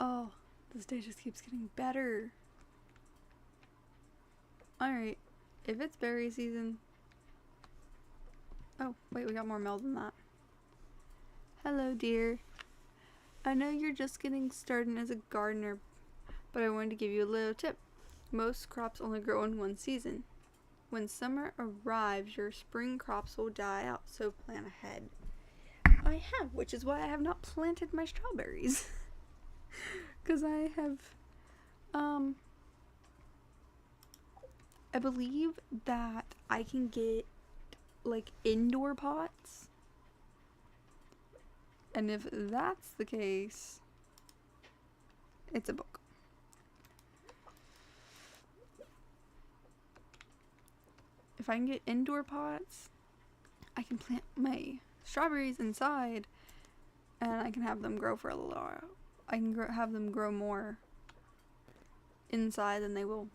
Oh, this day just keeps getting better. Alright, if it's berry season... Oh, wait, we got more mail than that. Hello, dear. I know you're just getting started as a gardener, but I wanted to give you a little tip. Most crops only grow in one season. When summer arrives, your spring crops will die out, so plan ahead. I have, which is why I have not planted my strawberries. Because I have, I believe that I can get, like, indoor pots. And if that's the case, it's a book. If I can get indoor pots, I can plant my strawberries inside, and I can have them grow for a little while. I can have them grow more inside than they will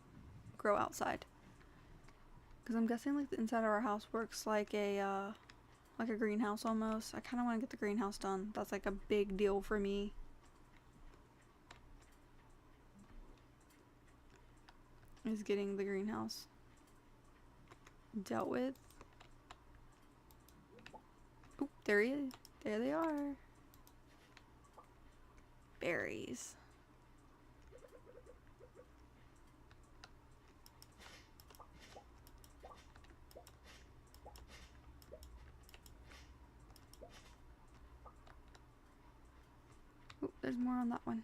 grow outside. Because I'm guessing like the inside of our house works like a greenhouse almost. I kind of want to get the greenhouse done. That's like a big deal for me. Is getting the greenhouse dealt with. Oh, there he is. There they are. Berries. Oh, there's more on that one.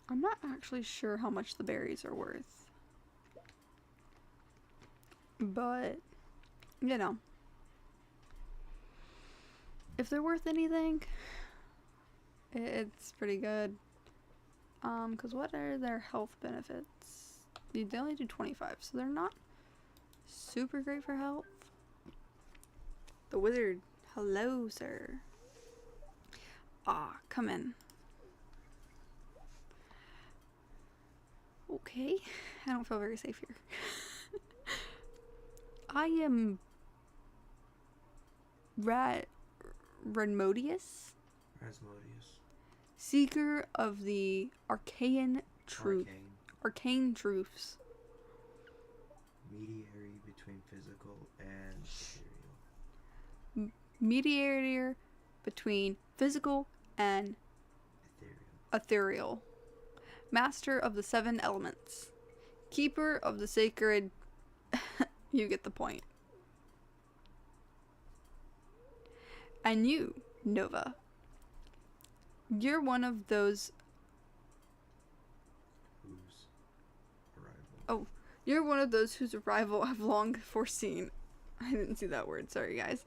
I'm not actually sure how much the berries are worth. But, you know. If they're worth anything, it's pretty good. Because what are their health benefits? They only do 25, so they're not super great for health. The wizard. Hello, sir. Ah, come in. Okay. I don't feel very safe here. I am Ranmodius, seeker of the arcane truths. Mediary between physical and ethereal. Mediator between physical and ethereal. Master of the 7 elements. Keeper of the sacred... You get the point. And you, Nova. You're one of those... Whose arrival? Oh, you're one of those whose arrival I've long foreseen. I didn't see that word, sorry guys.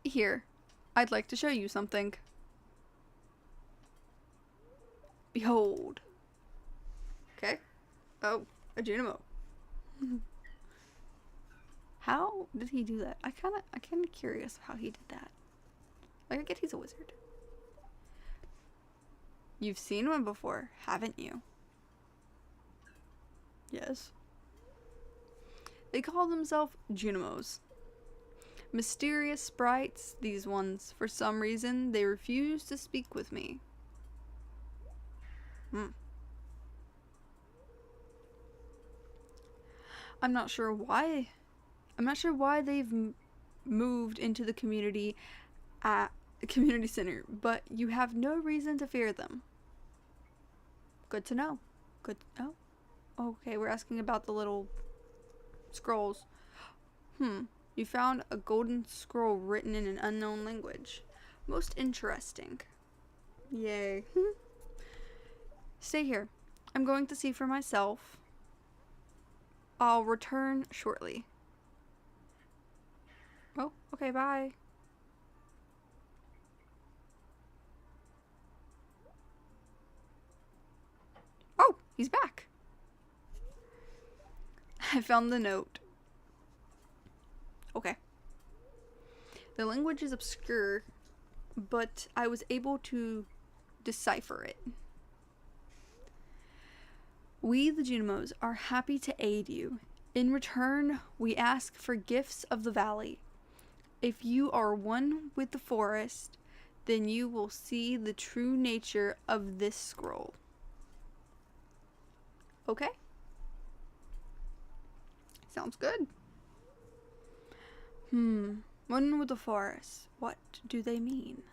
Here, I'd like to show you something. Behold. Okay. Oh, a Junimo. How did he do that? I'm kinda curious how he did that. Like, I get he's a wizard. You've seen one before, haven't you? Yes. They call themselves Junimos. Mysterious sprites, these ones. For some reason, they refuse to speak with me. I'm not sure why they've moved into the community at the community center, but you have no reason to fear them. Good to know. Good. Oh. Okay, we're asking about the little scrolls. You found a golden scroll written in an unknown language. Most interesting. Yay. Stay here. I'm going to see for myself. I'll return shortly. Oh, okay, bye. Oh, he's back. I found the note. Okay. The language is obscure, but I was able to decipher it. We, the Junimos, are happy to aid you. In return, we ask for gifts of the valley. If you are one with the forest, then you will see the true nature of this scroll. Okay? Sounds good. One with the forest. What do they mean?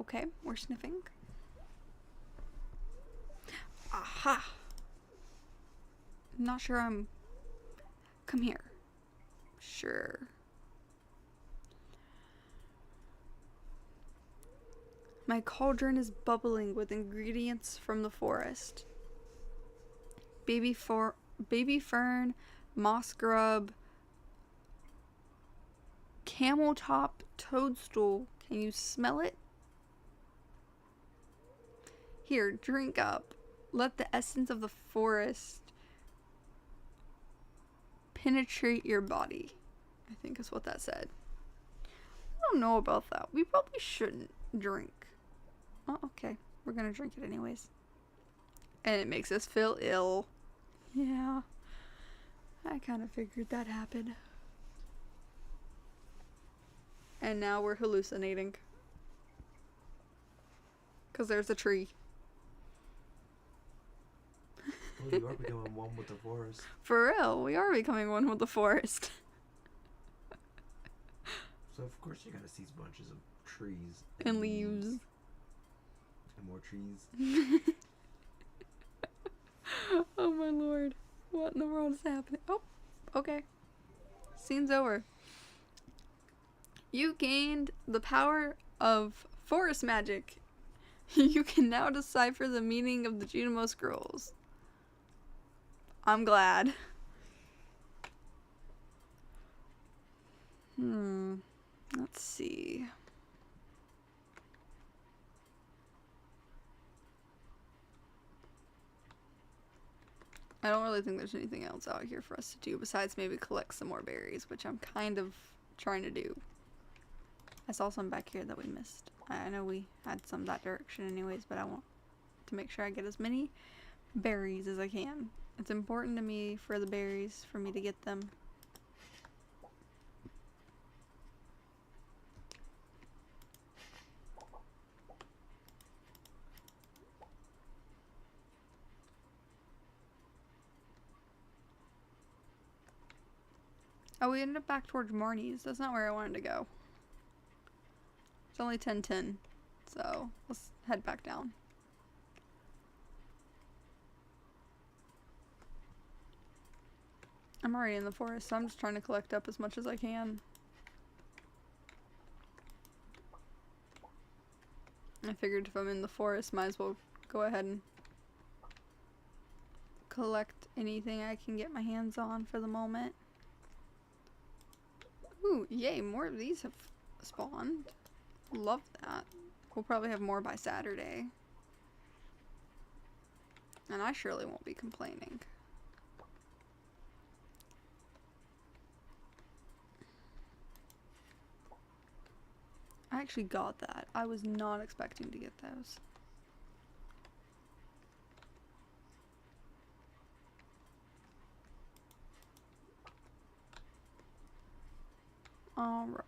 Okay, we're sniffing. Aha! Not sure I'm... Come here. Sure. My cauldron is bubbling with ingredients from the forest. Baby fern, moss grub, camel top toadstool. Can you smell it? Here, drink up. Let the essence of the forest penetrate your body. I think is what that said. I don't know about that. We probably shouldn't drink. Oh, okay. We're gonna drink it anyways. And it makes us feel ill. Yeah. I kind of figured that happened. And now we're hallucinating. Because there's a tree. Well, you are becoming one with the forest. For real, we are becoming one with the forest. So of course you're gonna see bunches of trees. And leaves. And more trees. Oh my lord. What in the world is happening? Oh, okay. Scene's over. You gained the power of forest magic. You can now decipher the meaning of the Junimo scrolls. I'm glad. Let's see. I don't really think there's anything else out here for us to do besides maybe collect some more berries, which I'm kind of trying to do. I saw some back here that we missed. I know we had some that direction anyways, but I want to make sure I get as many berries as I can. It's important to me for the berries, for me to get them. Oh, we ended up back towards Marnie's. That's not where I wanted to go. It's only 10:10, so let's head back down. I'm already in the forest, so I'm just trying to collect up as much as I can. I figured if I'm in the forest, might as well go ahead and collect anything I can get my hands on for the moment. Ooh, yay, more of these have spawned. Love that. We'll probably have more by Saturday. And I surely won't be complaining. I actually got that. I was not expecting to get those. Alright.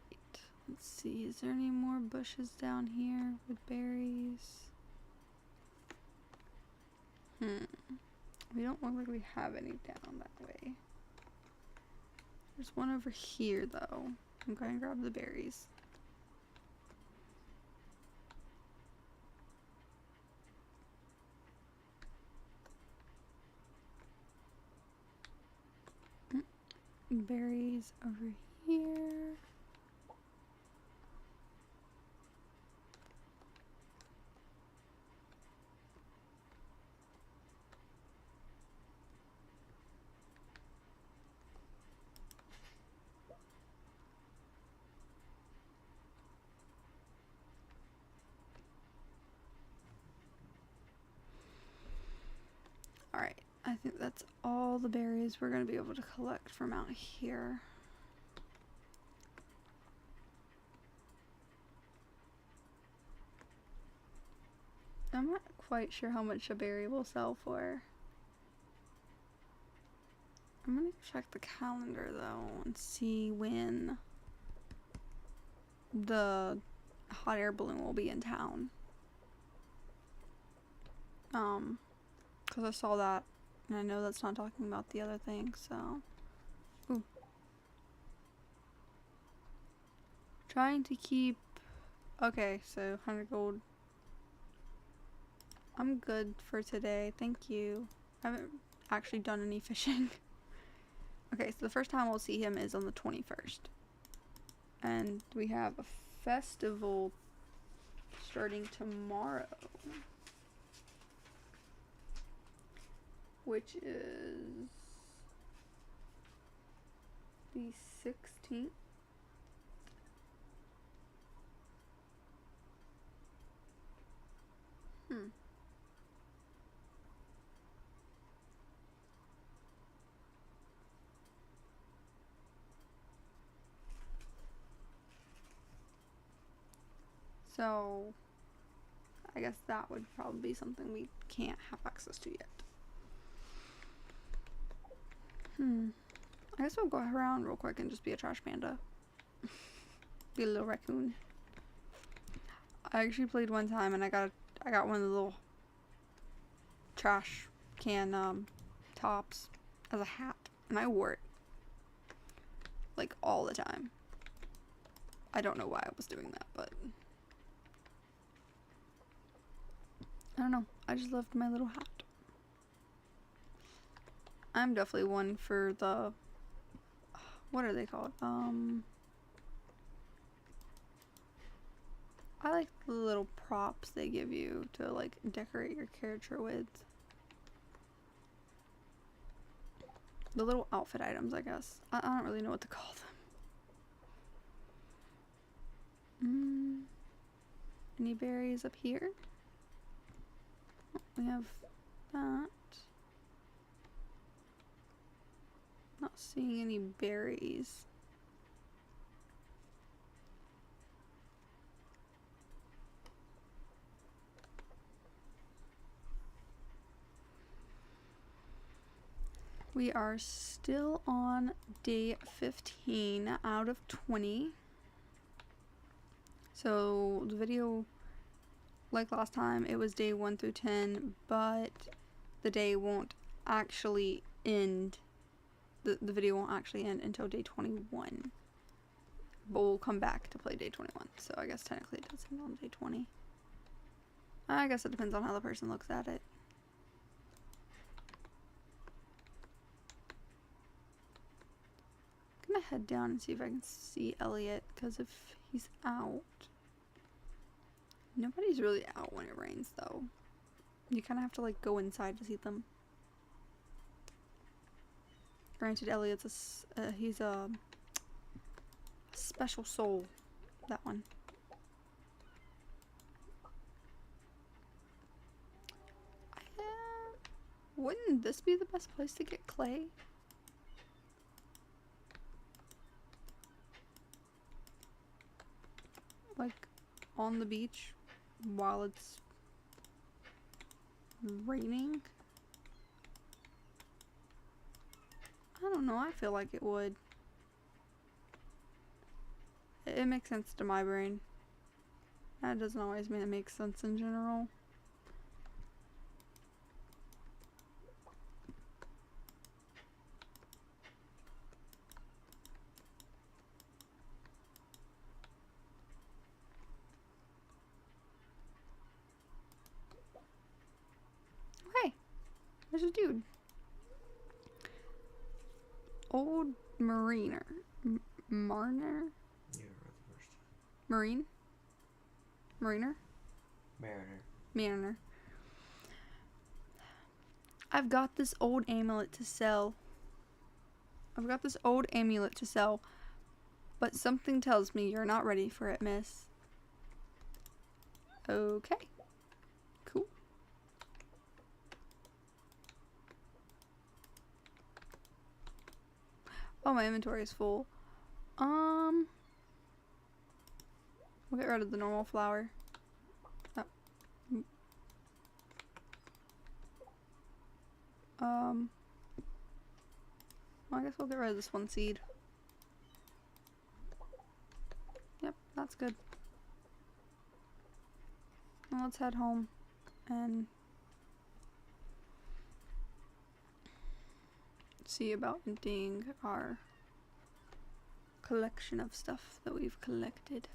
Let's see. Is there any more bushes down here with berries? We don't look like we have any down that way. There's one over here though. I'm going to grab the berries. Berries over here. Alright, I think that's all the berries we're going to be able to collect from out here. I'm not quite sure how much a berry will sell for. I'm going to check the calendar though and see when the hot air balloon will be in town. Because I saw that, and I know that's not talking about the other thing, so. Ooh. Trying to keep Okay, so 100 gold. I'm good for today. Thank you. I haven't actually done any fishing. Okay, so the first time we'll see him is on the 21st. And we have a festival starting tomorrow. Which is the 16th. So, I guess that would probably be something we can't have access to yet. I guess we'll go around real quick and just be a trash panda. Be a little raccoon. I actually played one time and I got one of the little trash can tops as a hat, and I wore it like all the time. I don't know why I was doing that, but I don't know. I just loved my little hat. I'm definitely one for the, what are they called? I like the little props they give you to like decorate your character with. The little outfit items, I guess. I don't really know what to call them. Any berries up here? We have that. Not seeing any berries. We are still on day 15 out of 20. So the video, like last time, it was day 1 through 10, but the day won't actually end. The video won't actually end until day 21. But we'll come back to play day 21. So I guess technically it does end on day 20. I guess it depends on how the person looks at it. I'm gonna head down and see if I can see Elliot, because if he's out. Nobody's really out when it rains, though. You kind of have to like go inside to see them. Granted, Elliot's he's a special soul. That one. Wouldn't this be the best place to get clay? Like on the beach while it's raining? I don't know, I feel like it would. It makes sense to my brain. That doesn't always mean it makes sense in general. Hey, there's a dude. Old mariner. Mariner? You were the first time. Marine? Mariner? Mariner. Mariner. I've got this old amulet to sell. But something tells me you're not ready for it, miss. Okay. Cool. Oh, my inventory is full. We'll get rid of the normal flower. Oh. Well, I guess we'll get rid of this one seed. Yep, that's good. Well, let's head home and see about emptying our collection of stuff that we've collected.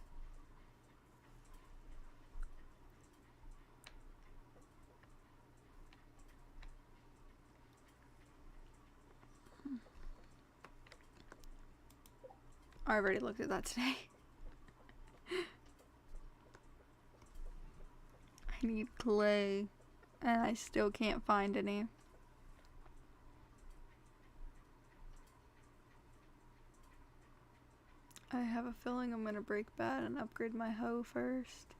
I already looked at that today. I need clay, and I still can't find any. I have a feeling I'm gonna break bad and upgrade my hoe first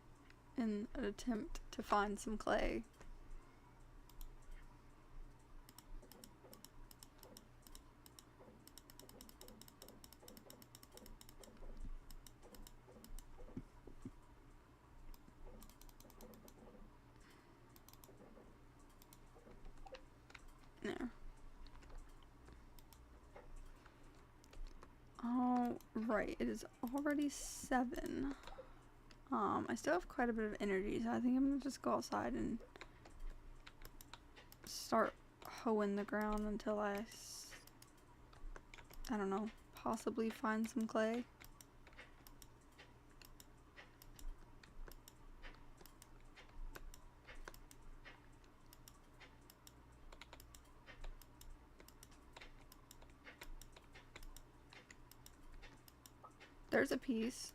in an attempt to find some clay. There. Oh, right. It is already 7. I still have quite a bit of energy, so I think I'm gonna just go outside and start hoeing the ground until I don't know, possibly find some clay. There's a piece.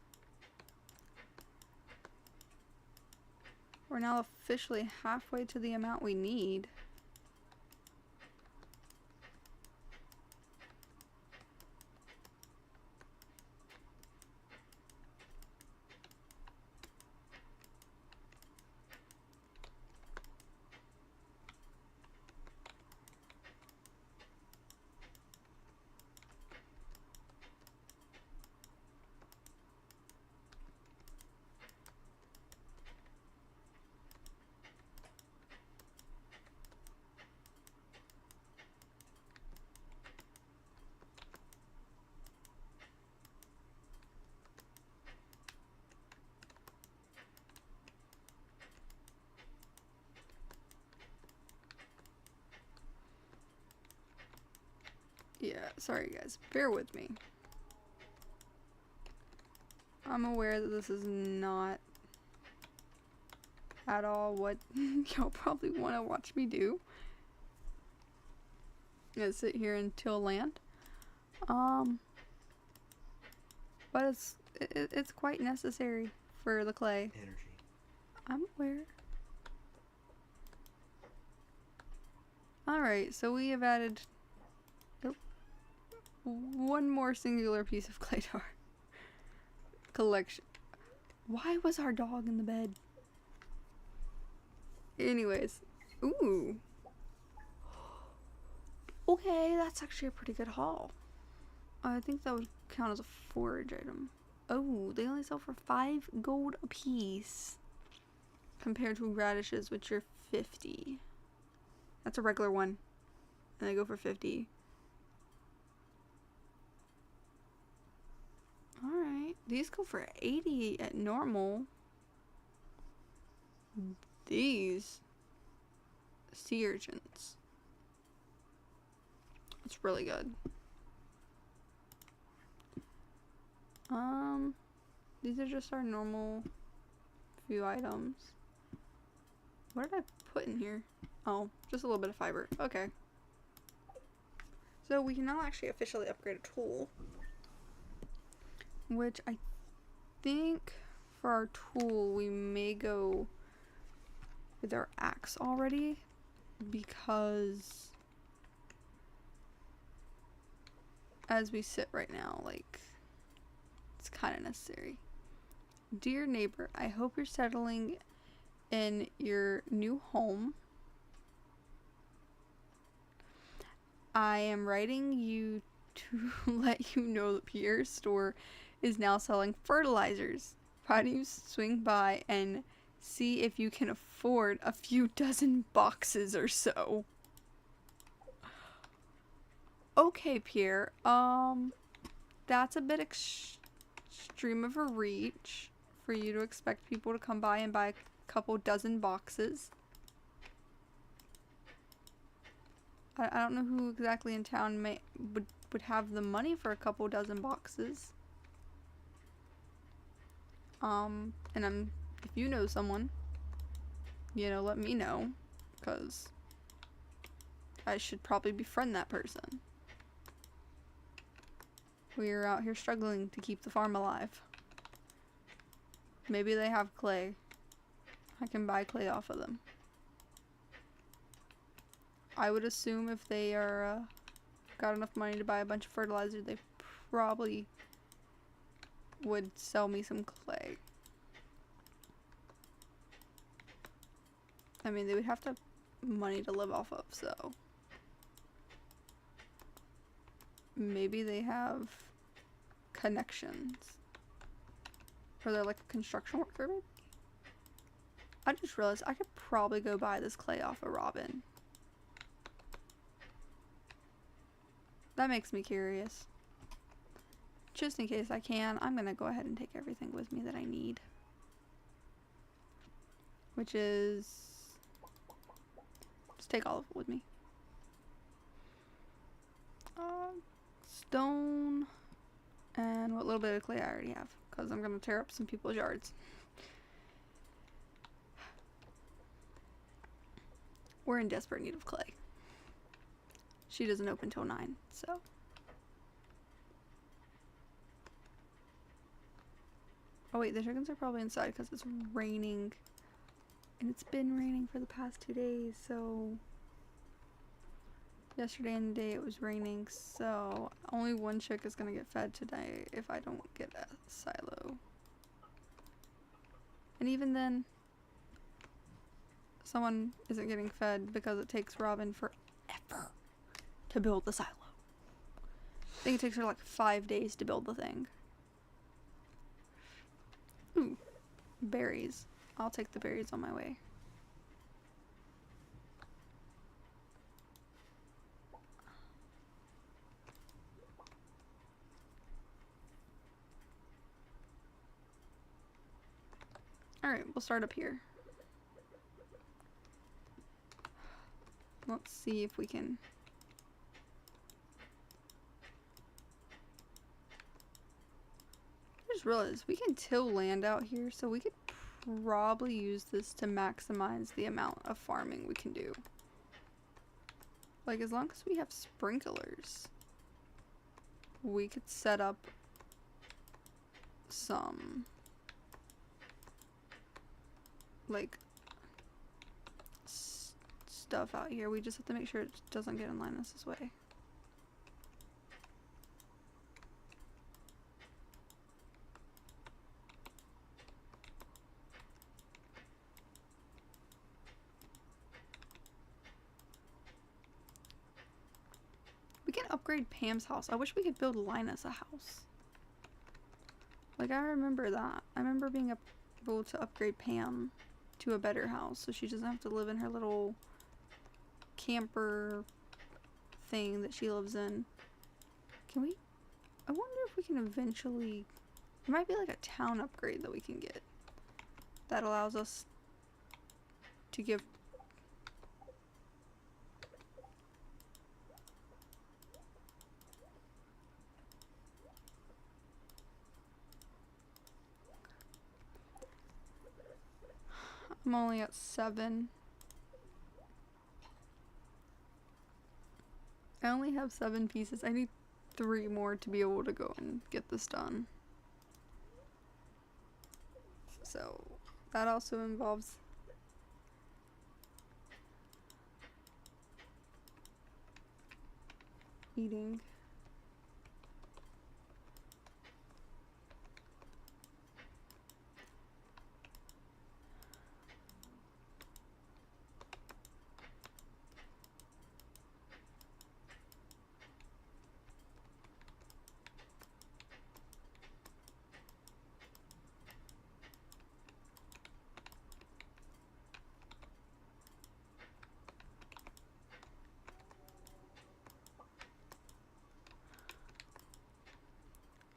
We're now officially halfway to the amount we need. Yeah, sorry guys, bear with me. I'm aware that this is not at all what y'all probably want to watch me do. I'm gonna sit here and till land. But it's quite necessary for the clay. Energy. I'm aware. Alright, so we have added one more singular piece of clay to our collection. Why was our dog in the bed? Anyways. Ooh. Okay, that's actually a pretty good haul. I think that would count as a forage item. Oh, they only sell for 5 gold a piece. Compared to radishes, which are 50. That's a regular one. And they go for 50. Alright. These go for 80 at normal. These sea urchins. It's really good. These are just our normal few items. What did I put in here? Oh, just a little bit of fiber. Okay. So we can now actually officially upgrade a tool. Which I think for our tool we may go with our axe already. Because as we sit right now, like, it's kind of necessary. Dear neighbor, I hope you're settling in your new home. I am writing you to let you know that Pierre's store is now selling fertilizers. Why don't you swing by and see if you can afford a few dozen boxes or so? Okay, Pierre. That's a bit extreme of a reach for you to expect people to come by and buy a couple dozen boxes. I don't know who exactly in town would have the money for a couple dozen boxes. And if you know someone, you know, let me know, because I should probably befriend that person. We're out here struggling to keep the farm alive. Maybe they have clay. I can buy clay off of them. I would assume if they are got enough money to buy a bunch of fertilizer, they probably would sell me some clay. I mean, they would have to have money to live off of, so maybe they have connections. Or they're like a construction worker, maybe? I just realized I could probably go buy this clay off of Robin. That makes me curious. Just in case I can, I'm gonna go ahead and take everything with me that I need. Which is... just take all of it with me. Stone... and what little bit of clay I already have. Because I'm gonna tear up some people's yards. We're in desperate need of clay. She doesn't open till 9, so... oh wait, the chickens are probably inside because it's raining. And it's been raining for the past 2 days, so... yesterday and the day it was raining, so only one chick is gonna get fed today if I don't get a silo. And even then, someone isn't getting fed because it takes Robin forever to build the silo. I think it takes her like 5 days to build the thing. Ooh, berries. I'll take the berries on my way. Alright, we'll start up here. Let's see if we can... I just realized we can till land out here, so we could probably use this to maximize the amount of farming we can do. Like, as long as we have sprinklers, we could set up some... like stuff out here. We just have to make sure it doesn't get in Linus's way. We can upgrade Pam's house. I wish we could build Linus a house. Like, I remember that. I remember being able to upgrade Pam to a better house so she doesn't have to live in her little camper thing that she lives in. Can we? I wonder if we can eventually... there might be like a town upgrade that we can get that allows us to give... I'm only at 7. I only have 7 pieces. I need 3 more to be able to go and get this done. So that also involves eating.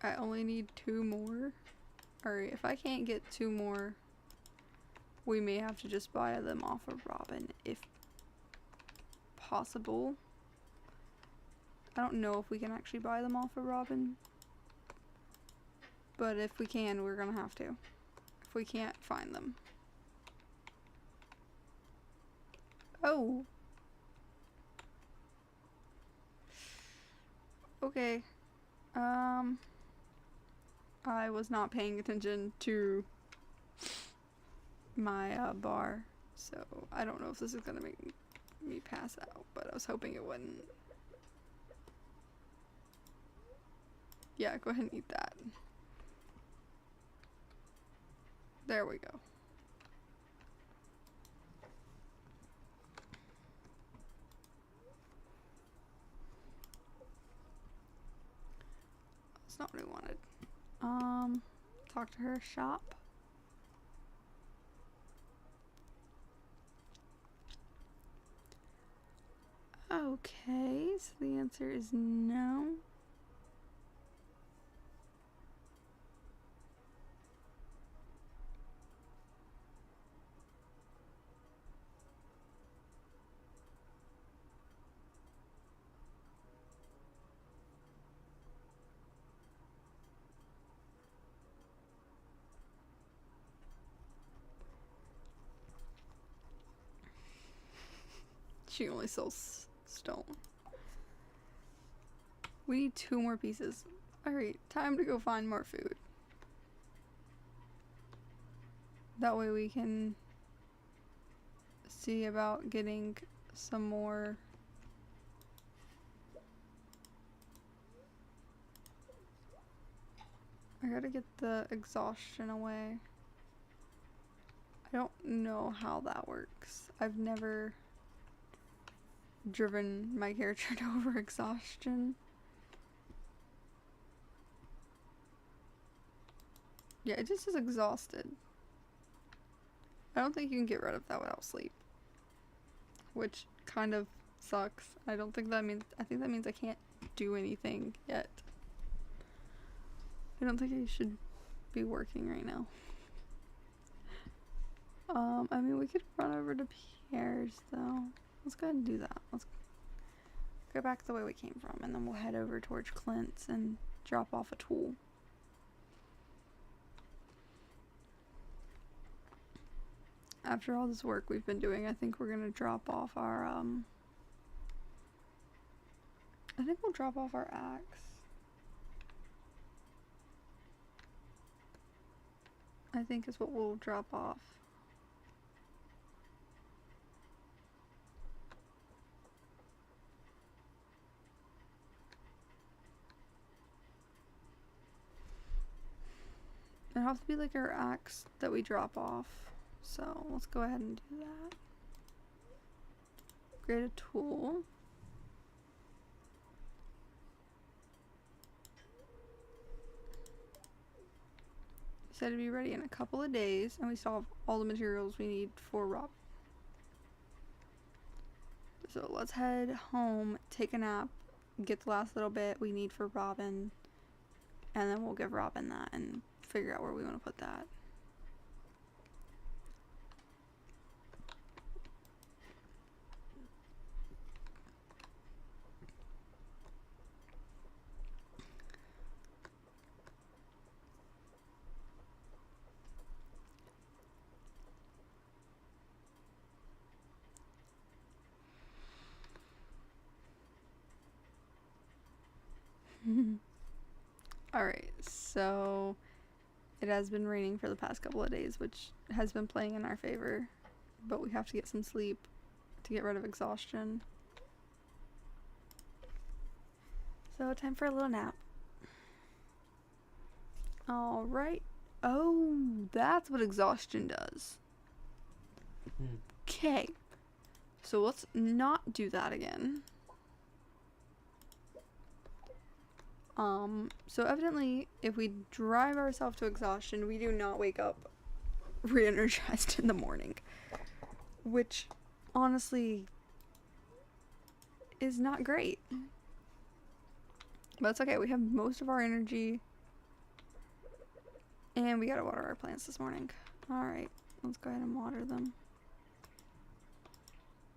I only need 2 more. Alright, if I can't get 2 more, we may have to just buy them off of Robin, if possible. I don't know if we can actually buy them off of Robin, but if we can, we're gonna have to. If we can't find them. Oh! Okay. Um, I was not paying attention to my bar, so I don't know if this is gonna make me pass out, but I was hoping it wouldn't. Yeah, go ahead and eat that. There we go. That's not what I wanted. Talk to her shop. Okay, so the answer is no. She only sells stone. We need 2 more pieces. Alright, time to go find more food. That way we can see about getting some more. I gotta get the exhaustion away. I don't know how that works. I've never driven my character to over exhaustion. Yeah, it just is exhausted. I don't think you can get rid of that without sleep. Which kind of sucks. I think that means I can't do anything yet. I don't think I should be working right now. I mean, we could run over to Pierre's though. Let's go ahead and do that. Let's go back the way we came from, and then we'll head over towards Clint's and drop off a tool. After all this work we've been doing, I think we're gonna drop off our, I think we'll drop off our axe. I think is what we'll drop off. It'll have to be like our axe that we drop off. So let's go ahead and do that. Create a tool. Said to be ready in a couple of days, and we still have all the materials we need for Rob. So let's head home, take a nap, get the last little bit we need for Robin, and then we'll give Robin that and figure out where we want to put that. Alright, so it has been raining for the past couple of days, which has been playing in our favor, but we have to get some sleep to get rid of exhaustion. So time for a little nap. Alright. Oh, that's what exhaustion does. Okay. So let's not do that again. So evidently, if we drive ourselves to exhaustion, we do not wake up re-energized in the morning. Which, honestly, is not great. But it's okay, we have most of our energy. And we gotta water our plants this morning. Alright, let's go ahead and water them.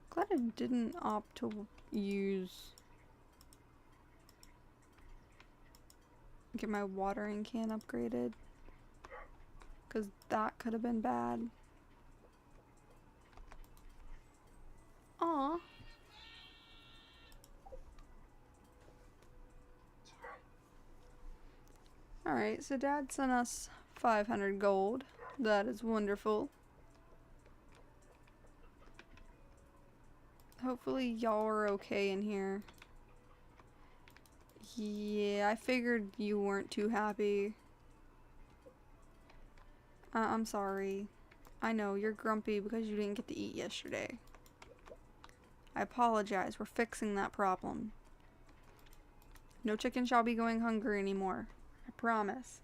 Glad I didn't opt to get my watering can upgraded, because that could have been bad. Aw. Alright, so Dad sent us 500 gold. That is wonderful. Hopefully y'all are okay in here. Yeah, I figured you weren't too happy. I'm sorry. I know, you're grumpy because you didn't get to eat yesterday. I apologize, we're fixing that problem. No chicken shall be going hungry anymore. I promise.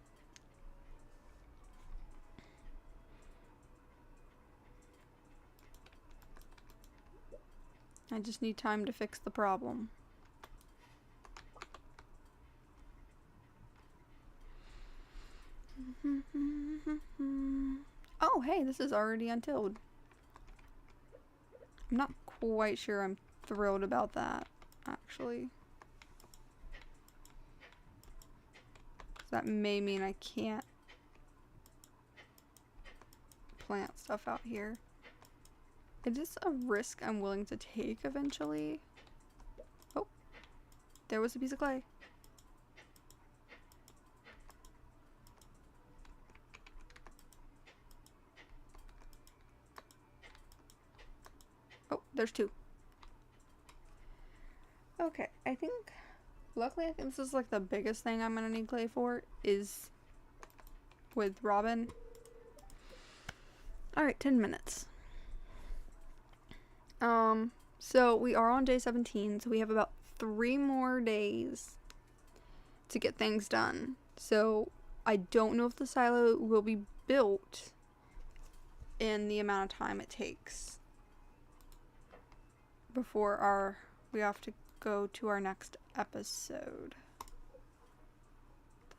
I just need time to fix the problem. Oh, hey, this is already untilled. I'm not quite sure I'm thrilled about that, actually. That may mean I can't plant stuff out here. It is a risk I'm willing to take eventually. Oh, there was a piece of clay. Oh, there's two. Okay, luckily I think this is like the biggest thing I'm gonna need clay for is with Robin. Alright, 10 minutes. So we are on day 17, so we have about 3 more days to get things done. So I don't know if the silo will be built in the amount of time it takes before we have to go to our next episode.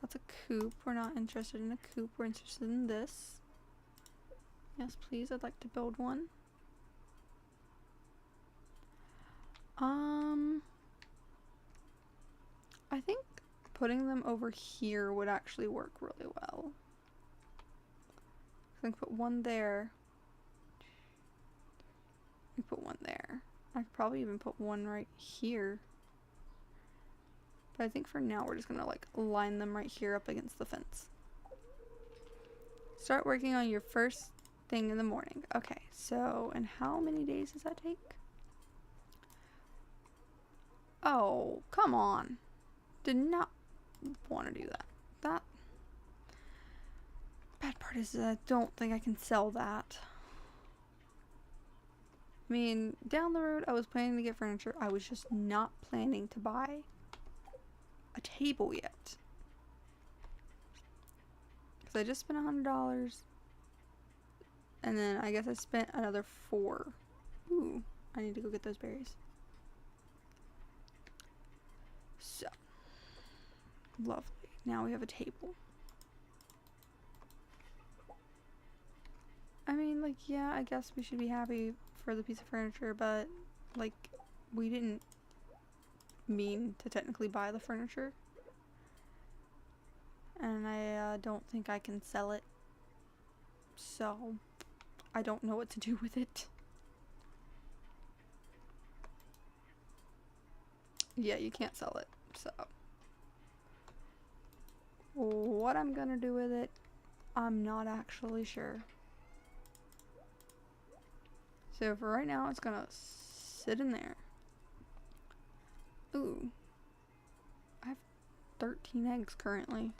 That's a coop. We're not interested in a coop. We're interested in this. Yes, please. I'd like to build one. I think putting them over here would actually work really well. I think put one there. I put one there. I could probably even put one right here. But I think for now we're just gonna like line them right here up against the fence. Start working on your first thing in the morning. Okay, so and how many days does that take? Oh, come on. Did not want to do that. That bad part is that I don't think I can sell that. I mean, down the road I was planning to get furniture. I was just not planning to buy a table yet. Because I just spent $100. And then I guess I spent another $4. Ooh, I need to go get those berries. So, lovely. Now we have a table. I mean, like, yeah, I guess we should be happy for the piece of furniture, but, like, we didn't mean to technically buy the furniture. And I don't think I can sell it. So, I don't know what to do with it. Yeah, you can't sell it, so. What I'm gonna do with it, I'm not actually sure. So for right now, it's gonna sit in there. Ooh. I have 13 eggs currently.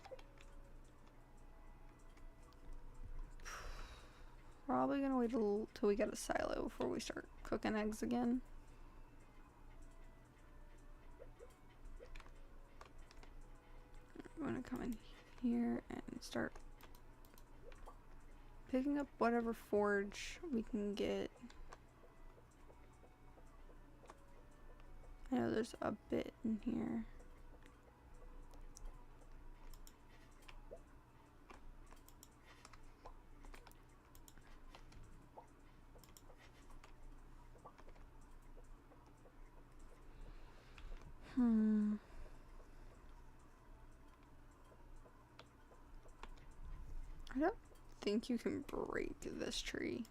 Probably gonna wait till we get a silo before we start cooking eggs again. I'm gonna come in here and start picking up whatever forage we can get. I know there's a bit in here. I don't think you can break this tree.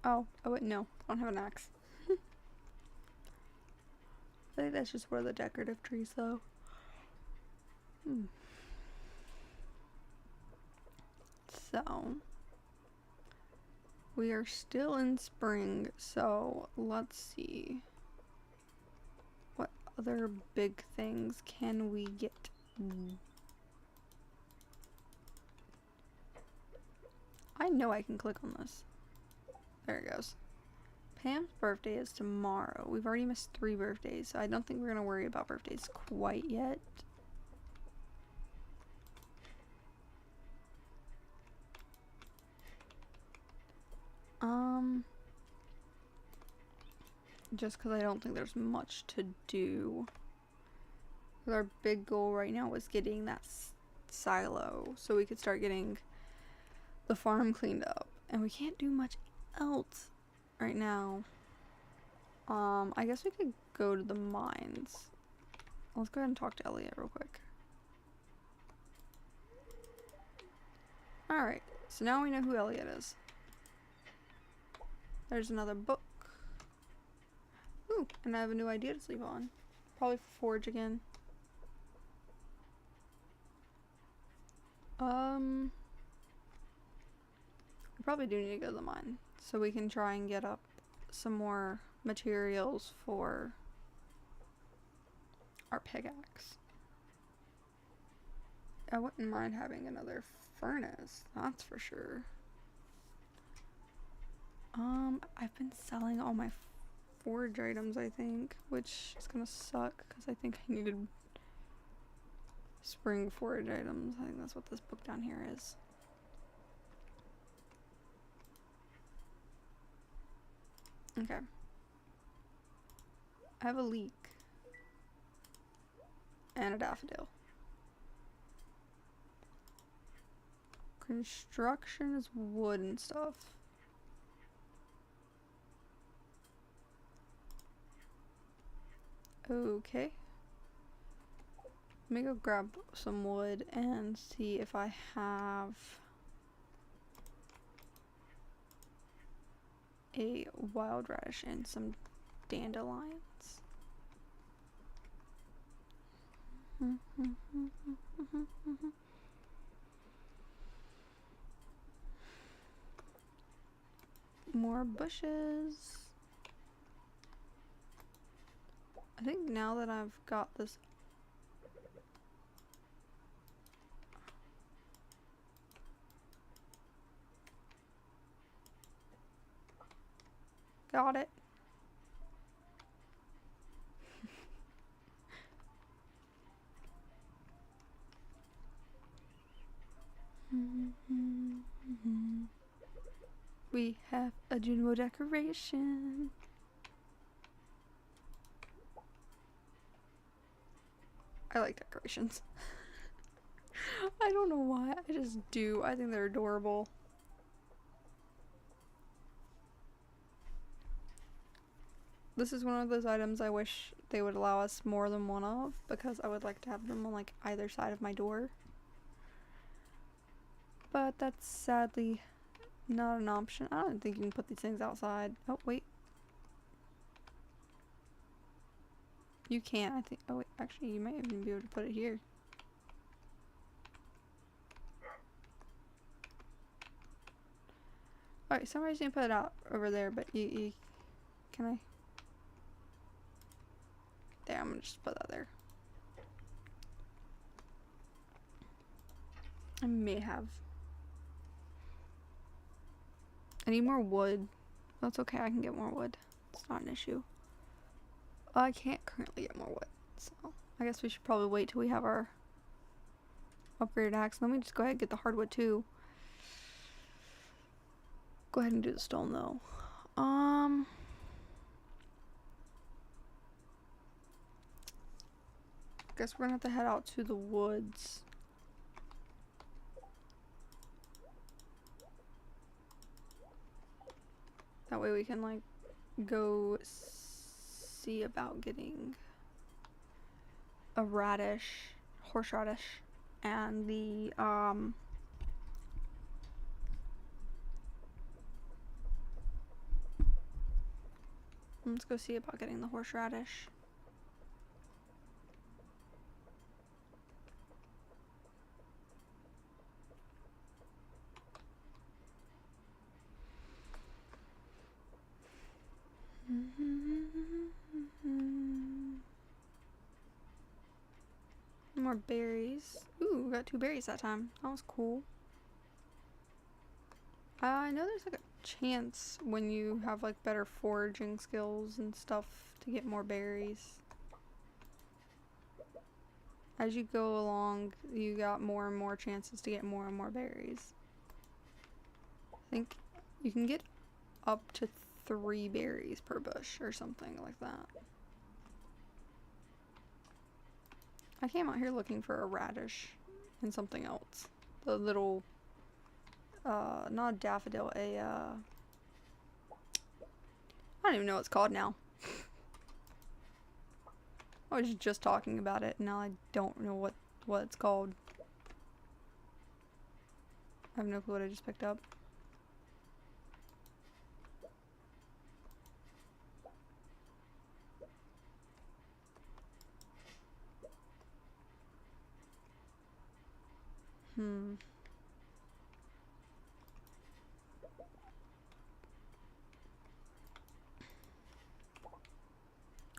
Oh, wait, no. I don't have an axe. But That's just one of the decorative trees, though. So, we are still in spring, so let's see. What other big things can we get? I know I can click on this. There it goes. Pam's birthday is tomorrow. We've already missed 3 birthdays, so I don't think we're gonna worry about birthdays quite yet. Just because I don't think there's much to do. Our big goal right now was getting that silo, so we could start getting the farm cleaned up. And we can't do much else right now. I guess we could go to the mines. Let's go ahead and talk to Elliot real quick. Alright, so now we know who Elliot is. There's another book. Ooh, and I have a new idea to sleep on. Probably forge again. We probably do need to go to the mine, so we can try and get up some more materials for our pickaxe. I wouldn't mind having another furnace, that's for sure. I've been selling all my forge items, I think, which is gonna suck because I think I needed spring forage items. I think that's what this book down here is. Okay. I have a leek. And a daffodil. Construction is wood and stuff. Okay. Let me go grab some wood and see if I have a wild radish and some dandelions. More bushes. I think now that I've got this got it. We have a Junimo decoration. I like decorations. I don't know why, I just do. I think they're adorable. This is one of those items I wish they would allow us more than one of, because I would like to have them on like either side of my door. But that's sadly not an option. I don't think you can put these things outside. Oh, wait. You can't, I think. Oh, wait. Actually, you might even be able to put it here. Alright, somebody's gonna put it out over there, but you can I? There, I'm gonna just put that there. I may have. I need more wood. That's okay, I can get more wood. It's not an issue. I can't currently get more wood, so I guess we should probably wait till we have our upgraded axe. Let me just go ahead and get the hardwood too. Go ahead and do the stone though. Guess we're gonna have to head out to the woods. That way we can like go see about getting a radish, horseradish, and the let's go see about getting the horseradish. More berries. Ooh, we got 2 berries that time. That was cool. I know there's like a chance when you have like better foraging skills and stuff to get more berries. As you go along, you got more and more chances to get more and more berries. I think you can get up to 3 berries per bush or something like that. I came out here looking for a radish and something else. The little, not a daffodil, I don't even know what it's called now. I was just talking about it, and now I don't know what it's called. I have no clue what I just picked up.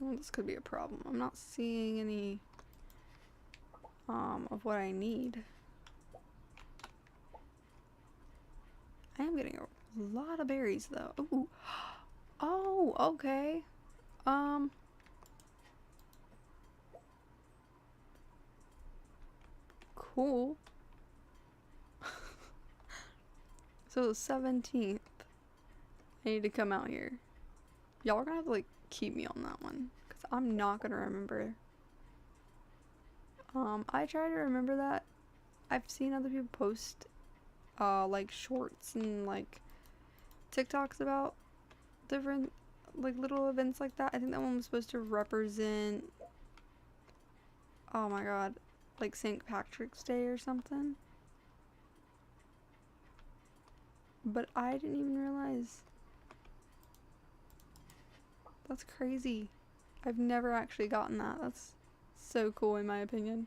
Well, this could be a problem. I'm not seeing any of what I need. I am getting a lot of berries though. Ooh. Oh, okay. Cool. So the 17th, I need to come out here. Y'all are gonna have to like keep me on that one, because I'm not gonna remember. I try to remember that. I've seen other people post like shorts and like TikToks about different like little events like that. I think that one was supposed to represent, oh my god, like St. Patrick's Day or something. But I didn't even realize. That's crazy. I've never actually gotten that. That's so cool in my opinion.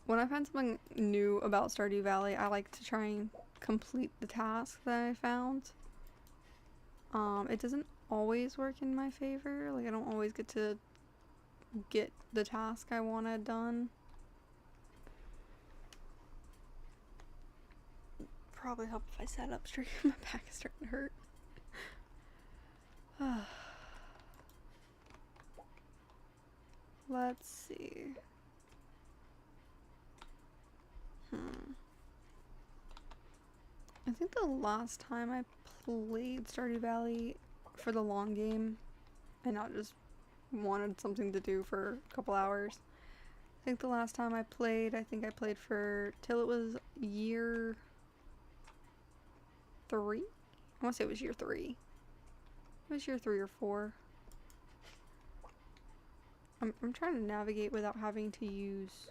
When I find something new about Stardew Valley, I like to try and complete the task that I found. It doesn't always work in my favor. Like, I don't always get to get the task I wanted done. Probably help if I sat up straight. My back is starting to hurt. Let's see. I think the last time I played Stardew Valley for the long game and not just wanted something to do for a couple hours. I think the last time I played for till it was year 3. I want to say it was year 3. It was year 3 or 4. I'm trying to navigate without having to use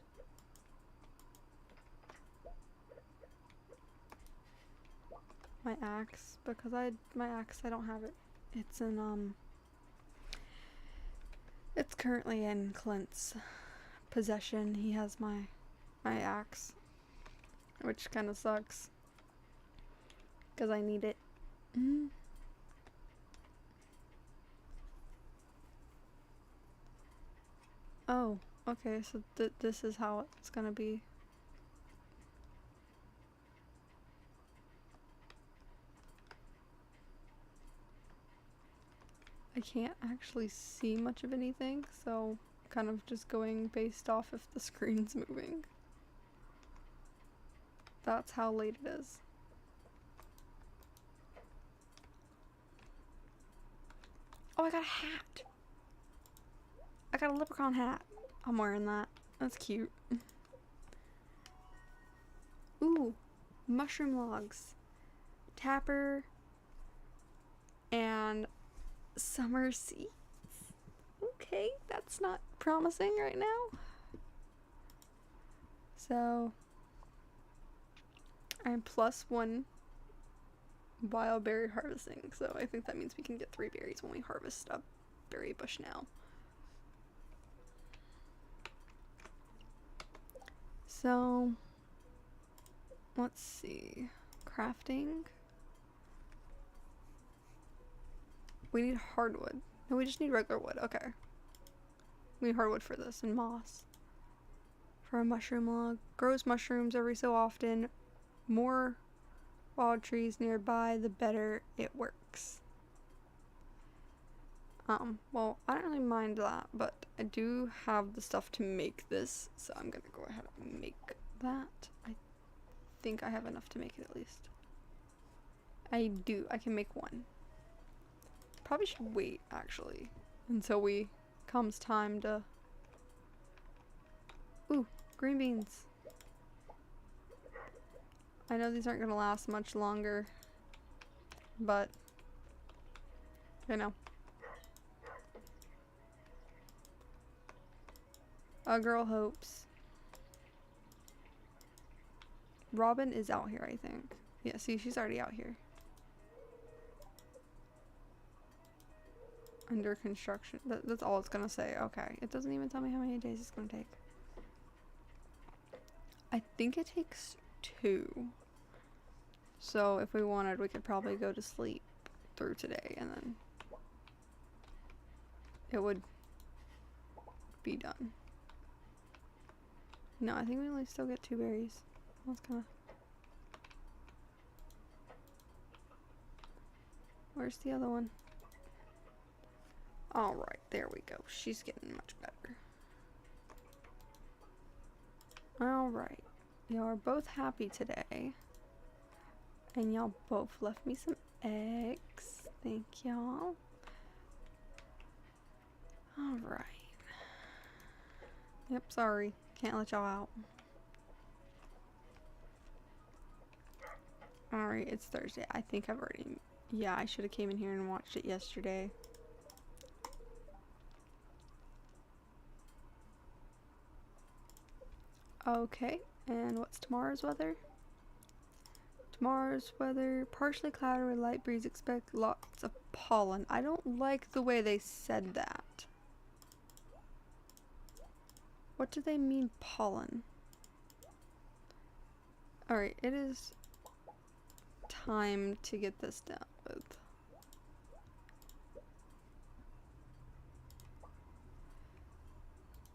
my axe, because my axe, I don't have it. It's in it's currently in Clint's possession. He has my axe, which kind of sucks because I need it. Oh, okay, so this is how it's gonna be. I can't actually see much of anything, so kind of just going based off if the screen's moving. That's how late it is. Oh, I got a hat! I got a leprechaun hat. I'm wearing that. That's cute. Ooh, mushroom logs. Tapper and summer seeds. Okay, that's not promising right now. So I'm +1 wild berry harvesting, so I think that means we can get 3 berries when we harvest a berry bush now. So let's see. Crafting. We need hardwood. No, we just need regular wood. Okay. We need hardwood for this and moss. For a mushroom log. Grows mushrooms every so often. More wild trees nearby, the better it works. Well, I don't really mind that, but I do have the stuff to make this, so I'm gonna go ahead and make that. I think I have enough to make it at least. I do. I can make one. Probably should wait, actually, until comes time to... Ooh, green beans. I know these aren't gonna last much longer, but, you know. A girl hopes. Robin is out here, I think. Yeah, see, she's already out here. Under construction. That's all it's gonna say. Okay. It doesn't even tell me how many days it's gonna take. I think it takes 2. So if we wanted, we could probably go to sleep through today and then it would be done. No, I think we only still get 2 berries. That's kind of... Where's the other one? Alright, there we go. She's getting much better. Alright. Y'all are both happy today. And y'all both left me some eggs. Thank y'all. Alright. Yep, sorry. Can't let y'all out. Alright, it's Thursday. I think I've already... Yeah, I should have came in here and watched it yesterday. Okay, and what's tomorrow's weather? Tomorrow's weather, partially cloudy with light breeze, expect lots of pollen. I don't like the way they said that. What do they mean, pollen? Alright, it is time to get this dealt with.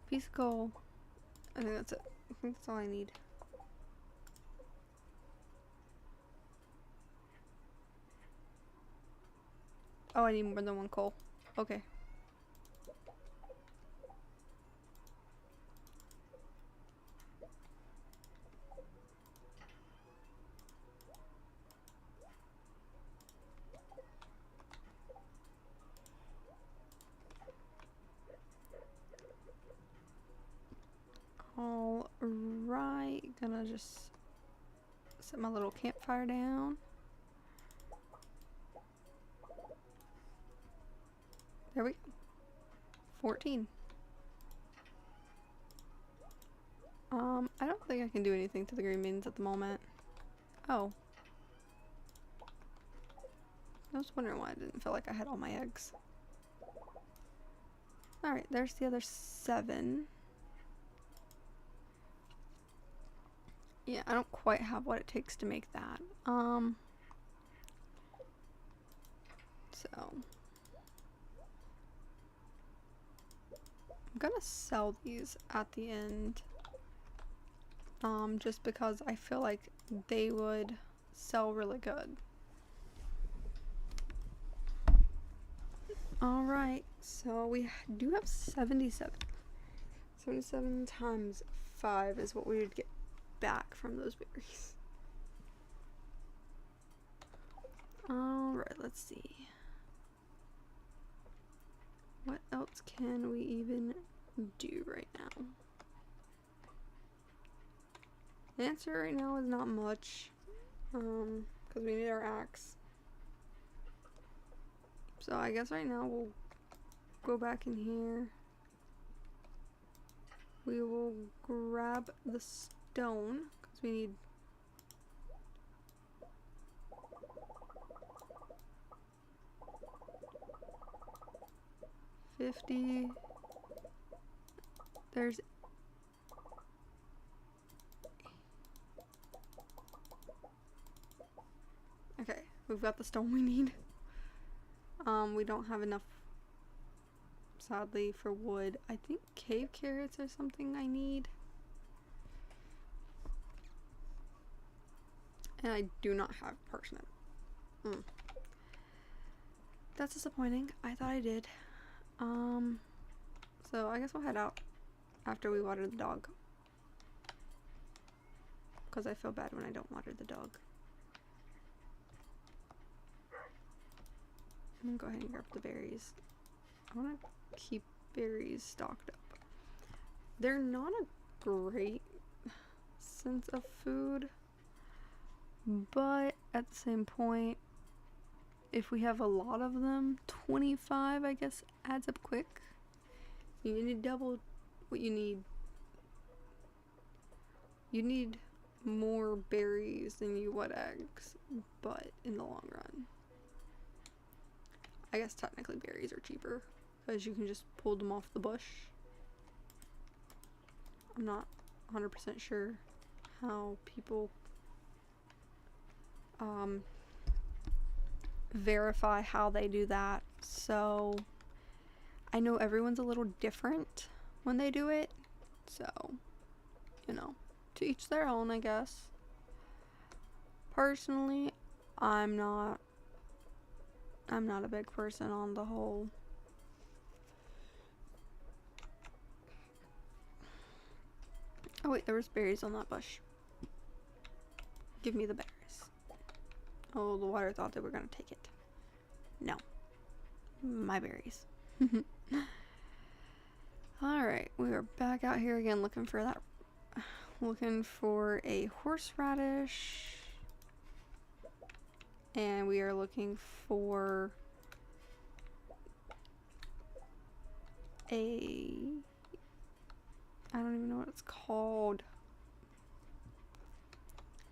Piece of coal. I think that's it. I think that's all I need. Oh, I need more than 1 coal. Okay. Alright, gonna just set my little campfire down. There we go. 14. I don't think I can do anything to the green beans at the moment. Oh. I was wondering why I didn't feel like I had all my eggs. Alright, there's the other 7. Yeah, I don't quite have what it takes to make that. So I'm gonna sell these at the end. Just because I feel like they would sell really good. Alright, so we do have 77. 77 times 5 is what we would get back from those berries. Alright, let's see. What else can we even do right now? The answer right now is not much. Because we need our axe. So I guess right now we'll go back in here. We will grab the stone because we need $50. There's okay, we've got the stone we need. We don't have enough, sadly, for wood. I think cave carrots are something I need. And I do not have parsnip. That's disappointing. I thought I did. So I guess we'll head out after we water the dog. Because I feel bad when I don't water the dog. I'm gonna go ahead and grab the berries. I want to keep berries stocked up. They're not a great sense of food, but at the same point, if we have a lot of them, 25 I guess adds up quick. You need double what you need. You need more berries than you would eggs, but in the long run, I guess technically berries are cheaper because you can just pull them off the bush. I'm not 100% sure how people verify how they do that, so I know everyone's a little different when they do it, so you know, to each their own, I guess. Personally, I'm not a big person on the whole oh wait, there was berries on that bush. Give me the berries. Oh, the water thought they were gonna take it. No. My berries. Alright, we are back out here again looking for that. Looking for a horseradish. And we are looking for a... I don't even know what it's called.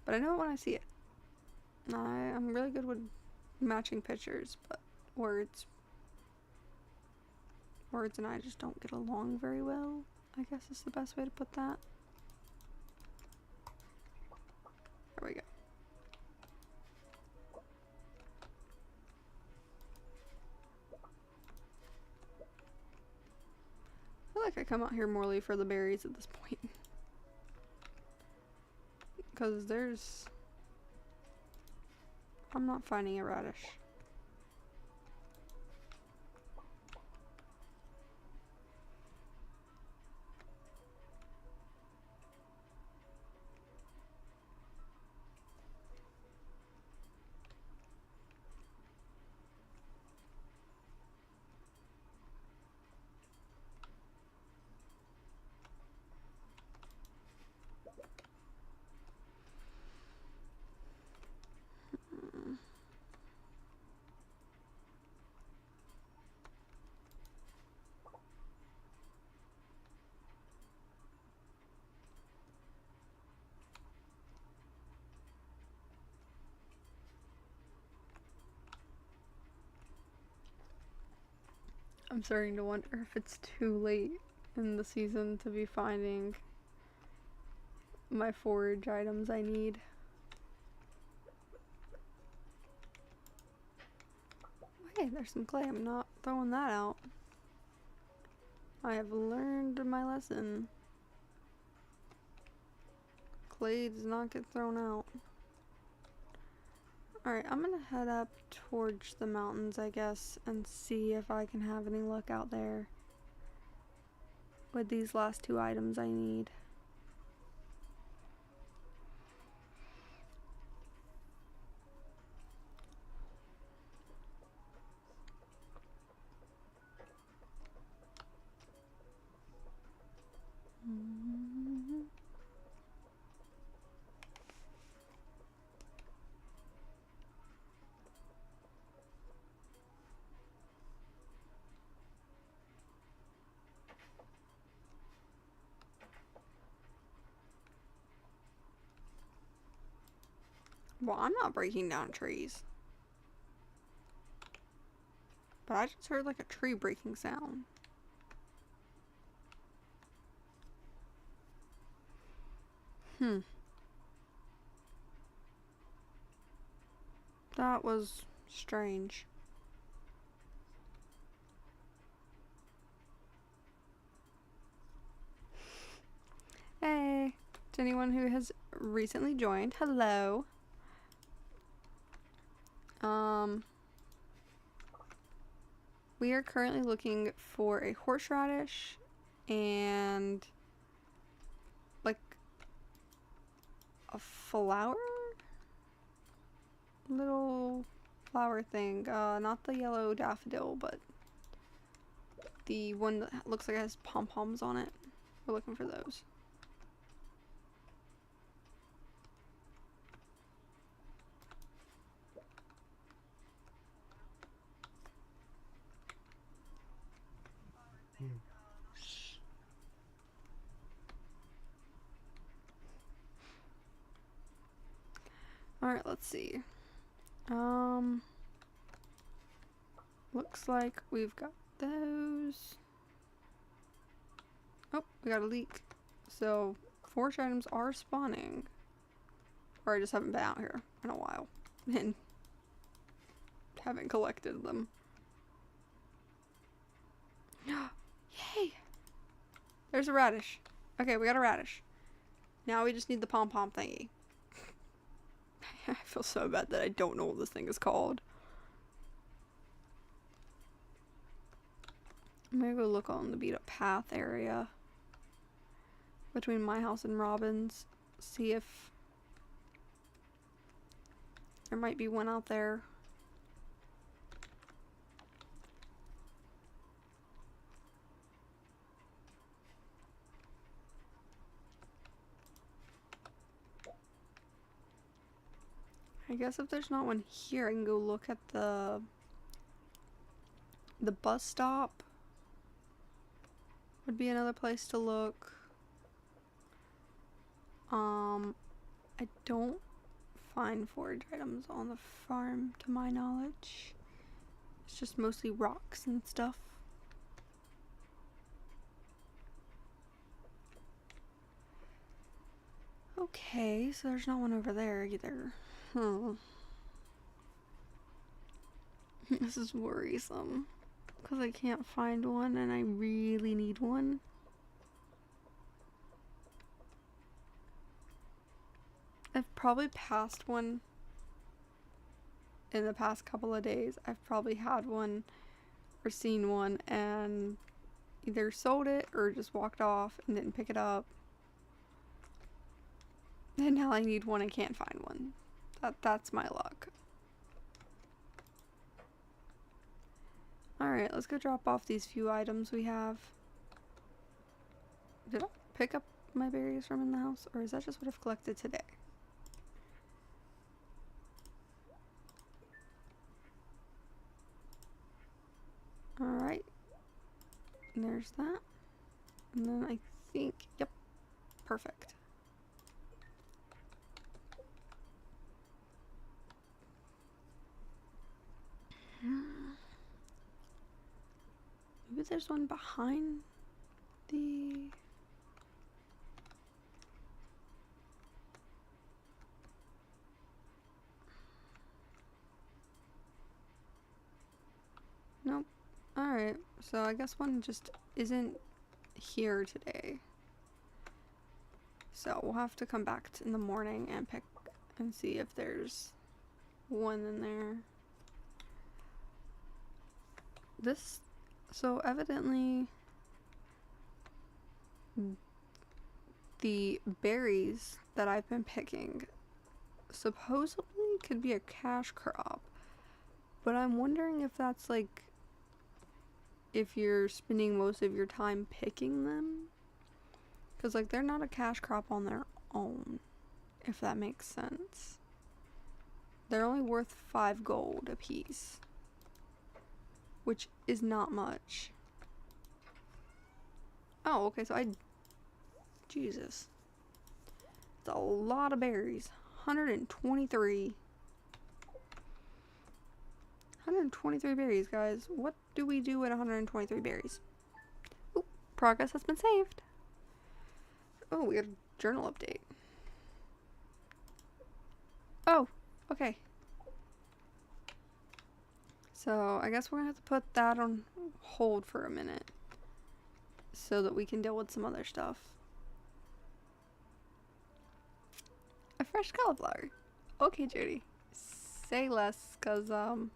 But I know it when I see it. I'm really good with matching pictures, but words and I just don't get along very well, I guess is the best way to put that. There we go. I feel like I come out here morely for the berries at this point. Because I'm not finding a radish. I'm starting to wonder if it's too late in the season to be finding my forage items I need. Hey, there's some clay. I'm not throwing that out. I have learned my lesson. Clay does not get thrown out. Alright, I'm gonna head up towards the mountains, I guess, and see if I can have any luck out there with these last two items I need. Well, I'm not breaking down trees. But I just heard like a tree breaking sound. That was strange. Hey, to anyone who has recently joined, hello. We are currently looking for a horseradish and like a flower? Little flower thing. Not the yellow daffodil, but the one that looks like it has pom-poms on it. We're looking for those. Alright, let's see. Looks like we've got those. Oh, we got a leak. So, forage items are spawning. Or I just haven't been out here in a while. And haven't collected them. Yay! There's a radish. Okay, we got a radish. Now we just need the pom-pom thingy. I feel so bad that I don't know what this thing is called. I'm gonna go look on the beat up path area between my house and Robin's. See if there might be one out there. I guess if there's not one here, I can go look at the bus stop. Would be another place to look. I don't find forage items on the farm to my knowledge. It's just mostly rocks and stuff. Okay, so there's not one over there either. This is worrisome. Because I can't find one and I really need one. I've probably passed one in the past couple of days. I've probably had one or seen one and either sold it or just walked off and didn't pick it up. And now I need one and can't find one. That's my luck. Alright, let's go drop off these few items we have. Did I pick up my berries from in the house? Or is that just what I've collected today? Alright. And there's that. And then I think, yep, perfect. Maybe there's one behind the... Nope. Alright, so I guess one just isn't here today. So we'll have to come back in the morning and pick and see if there's one in there. This, so evidently the berries that I've been picking supposedly could be a cash crop, but I'm wondering if that's like if you're spending most of your time picking them, because like they're not a cash crop on their own, if that makes sense. They're only worth 5 gold a piece, which is not much. Oh, okay, so Jesus. It's a lot of berries. 123. 123 berries, guys. What do we do with 123 berries? Oop, progress has been saved. Oh, we got a journal update. Oh, okay. So, I guess we're gonna have to put that on hold for a minute so that we can deal with some other stuff. A fresh cauliflower. Okay, Judy. Say less, cause gonna,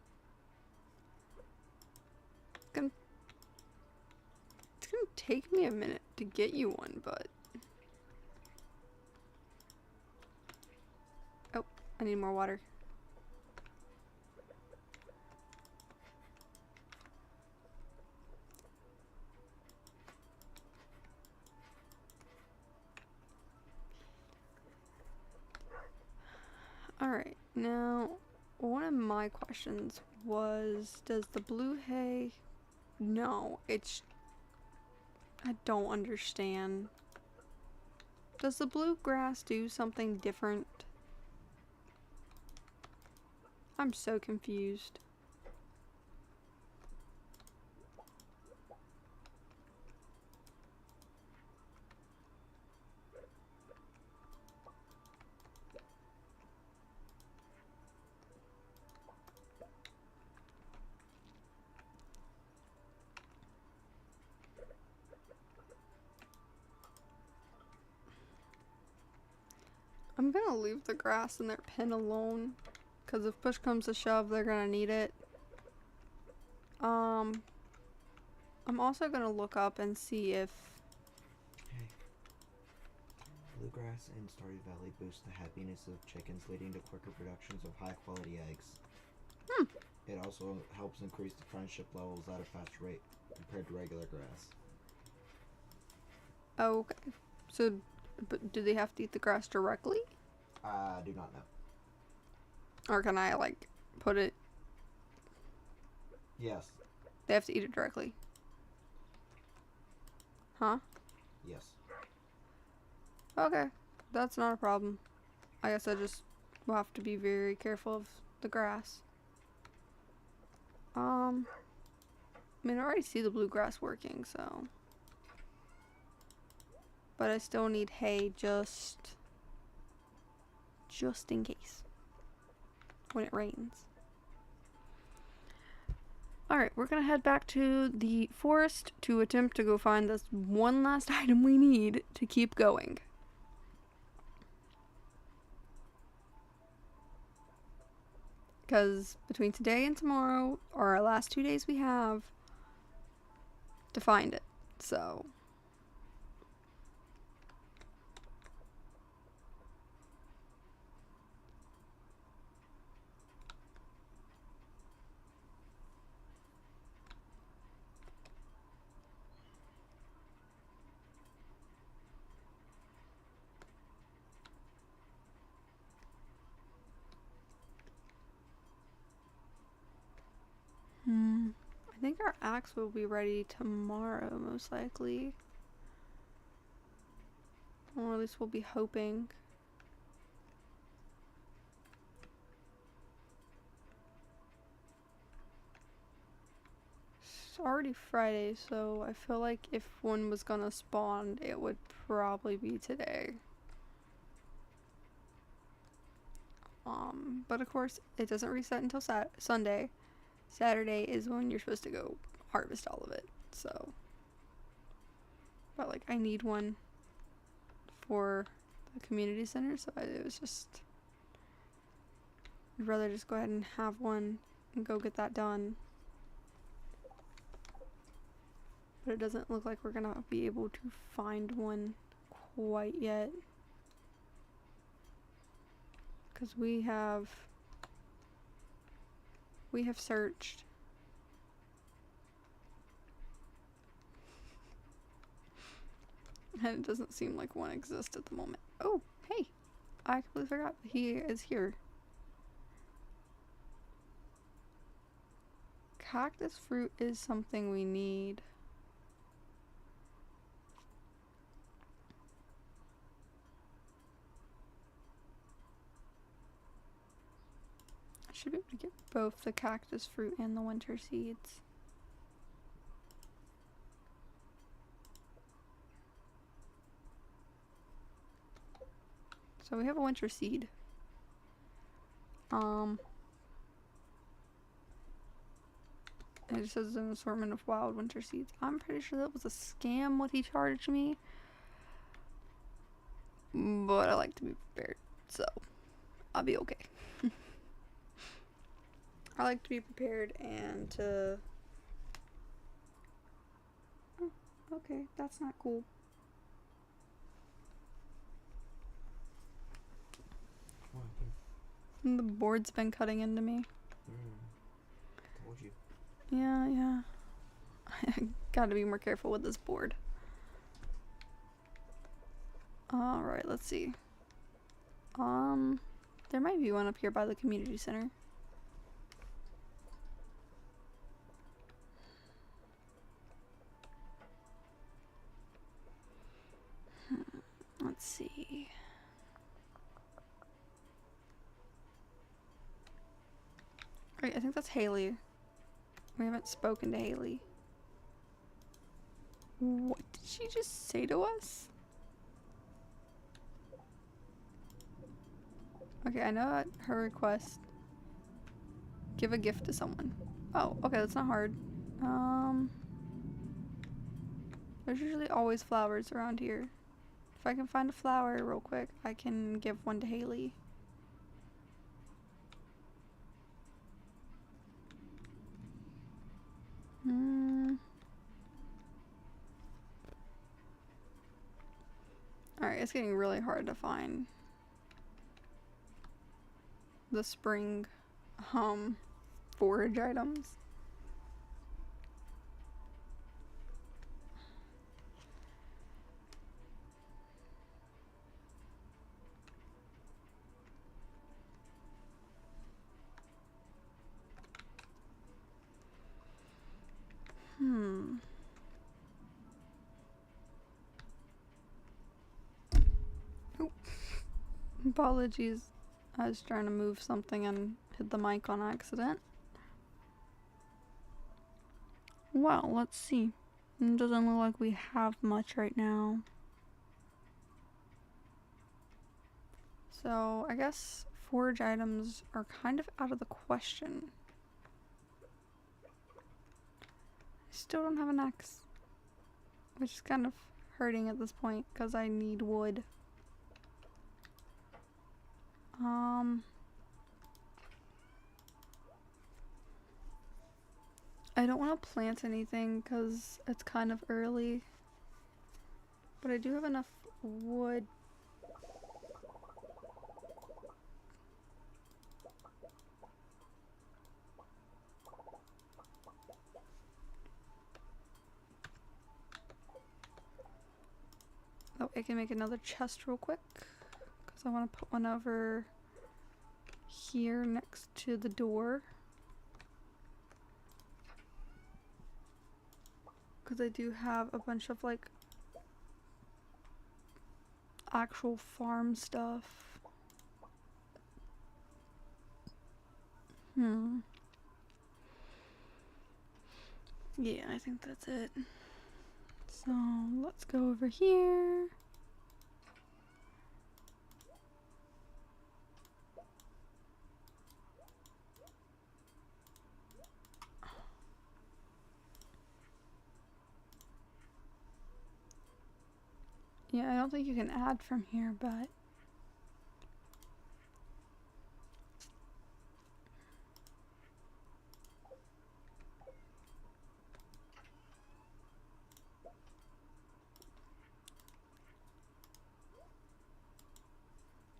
it's gonna take me a minute to get you one, but oh, I need more water. Alright, now one of my questions was, does the blue hay... No, it's... I don't understand. Does the bluegrass do something different? I'm so confused. I'm gonna leave the grass in their pen alone, because if push comes to shove, they're gonna need it. I'm also gonna look up and see if... Hey. Bluegrass in Stardew Valley boosts the happiness of chickens, leading to quicker productions of high-quality eggs. It also helps increase the friendship levels at a faster rate compared to regular grass. Oh, okay. So, but do they have to eat the grass directly? I do not know. Or can I, like, put it... Yes. They have to eat it directly. Huh? Yes. Okay. That's not a problem. I guess I just will have to be very careful of the grass. I mean, I already see the bluegrass working, so... But I still need hay just in case. When it rains. Alright, we're gonna head back to the forest to attempt to go find this one last item we need to keep going. Because between today and tomorrow are our last 2 days we have to find it. So... I think our axe will be ready tomorrow, most likely. Or at least we'll be hoping. It's already Friday, so I feel like if one was gonna spawn, it would probably be today. But of course, it doesn't reset until Sunday. Saturday is when you're supposed to go harvest all of it, so. But like, I need one for the community center, so it was just... I'd rather just go ahead and have one and go get that done. But it doesn't look like we're gonna be able to find one quite yet. Because we have searched. And it doesn't seem like one exists at the moment. Oh, hey! I completely forgot he is here. Cactus fruit is something we need. I should be able to get both the cactus fruit and the winter seeds. So we have a winter seed. It just says an assortment of wild winter seeds. I'm pretty sure that was a scam what he charged me. But I like to be prepared. So, I'll be okay. I like to be prepared and to... Oh, okay, that's not cool. What happened? The board's been cutting into me. Told you. Yeah. I gotta be more careful with this board. Alright, let's see. There might be one up here by the community center. Let's see. Right, I think that's Haley. We haven't spoken to Haley. What did she just say to us? Okay, I know her request. Give a gift to someone. Oh, okay, that's not hard. There's usually always flowers around here. If I can find a flower real quick, I can give one to Haley. Alright, it's getting really hard to find the spring forage items. Oh. Apologies. I was trying to move something and hit the mic on accident. Well, let's see. It doesn't look like we have much right now. So, I guess forage items are kind of out of the question. I still don't have an axe, which is kind of hurting at this point because I need wood. I don't want to plant anything because it's kind of early, but I do have enough wood. Oh, I can make another chest real quick because I want to put one over here next to the door. Because I do have a bunch of like actual farm stuff. Yeah, I think that's it. So let's go over here. Yeah, I don't think you can add from here, but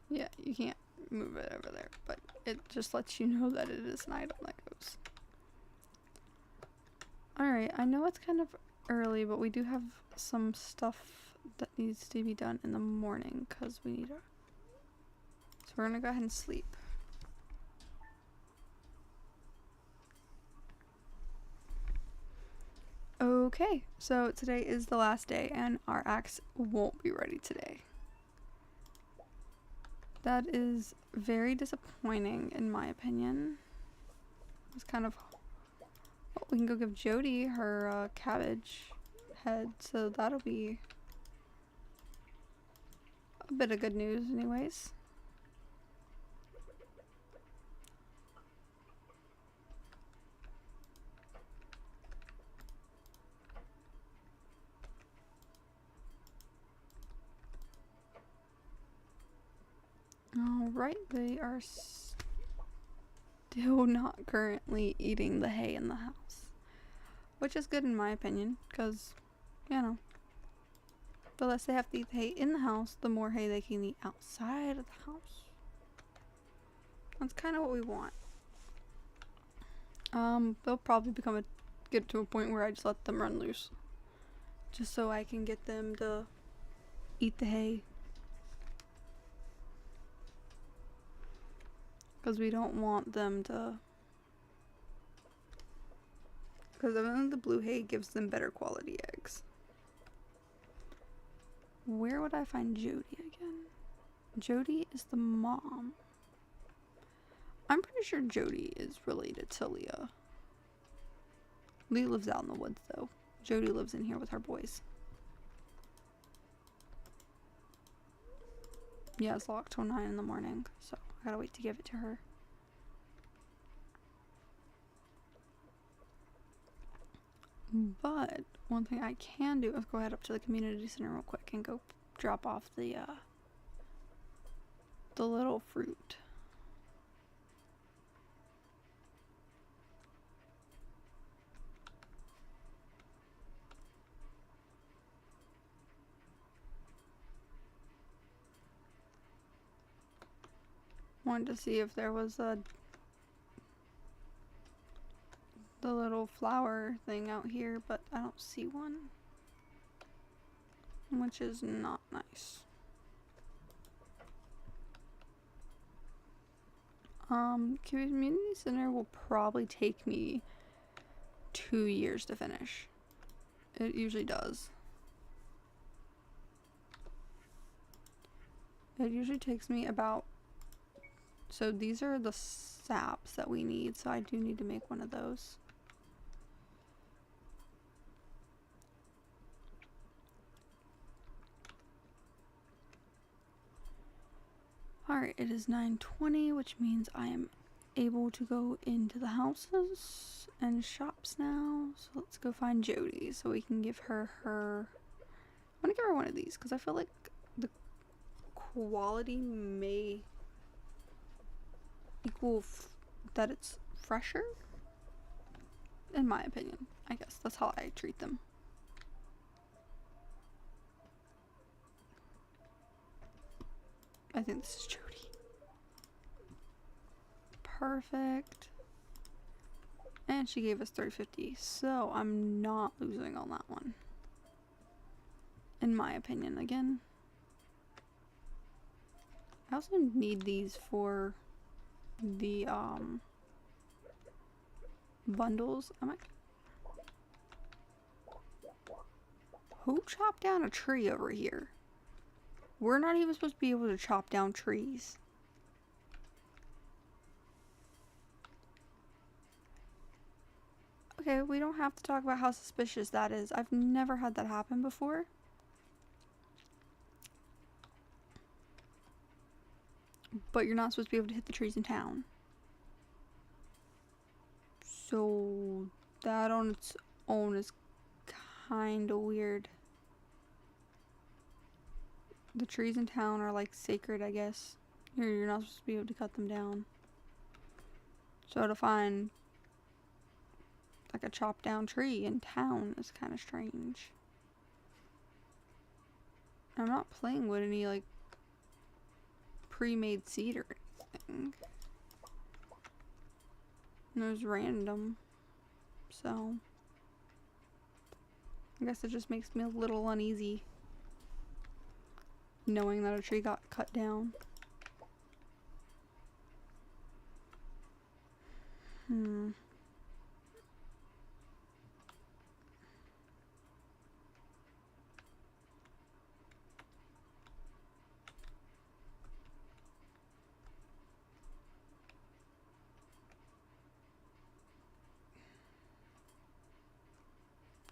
yeah, you can't move it over there, but it just lets you know that it is an item that goes. Alright, I know it's kind of early, but we do have some stuff that needs to be done in the morning because we need so we're gonna go ahead and sleep. Okay, so today is the last day and our axe won't be ready today. That is very disappointing in my opinion. It's kind of... Oh, we can go give Jody her cabbage head, so that'll be a bit of good news anyways. right, they are still not currently eating the hay in the house. Which is good in my opinion, because, you know, the less they have to eat the hay in the house, the more hay they can eat outside of the house. That's kind of what we want. They'll probably get to a point where I just let them run loose. Just so I can get them to eat the hay. Because we don't want them to... Because then the blue hay gives them better quality eggs. Where would I find Jody again? Jody is the mom. I'm pretty sure Jody is related to Leah. Leah lives out in the woods though. Jody lives in here with her boys. Yeah, it's locked till 9 in the morning, so I gotta wait to give it to her. But one thing I can do is go head up to the community center real quick and go drop off the little fruit. Wanted to see if there was the little flower thing out here, but I don't see one, which is not nice. Community center will probably take me 2 years to finish. It usually does. It usually takes me about... So these are the saps that we need, so I do need to make one of those. Alright, it is 9:20, which means I am able to go into the houses and shops now. So let's go find Jody so we can give her her... I'm gonna give her one of these because I feel like the quality may equal that it's fresher. In my opinion, I guess that's how I treat them. I think this is Jody. Perfect. And she gave us $3.50, so I'm not losing on that one. In my opinion, again. I also need these for the bundles. Who chopped down a tree over here? We're not even supposed to be able to chop down trees. Okay, we don't have to talk about how suspicious that is. I've never had that happen before. But you're not supposed to be able to hit the trees in town. So that on its own is kind of weird. The trees in town are like sacred, I guess. You're not supposed to be able to cut them down. So to find like a chopped down tree in town is kind of strange. I'm not playing with any like pre-made seed or anything. And it was random. So I guess it just makes me a little uneasy knowing that a tree got cut down.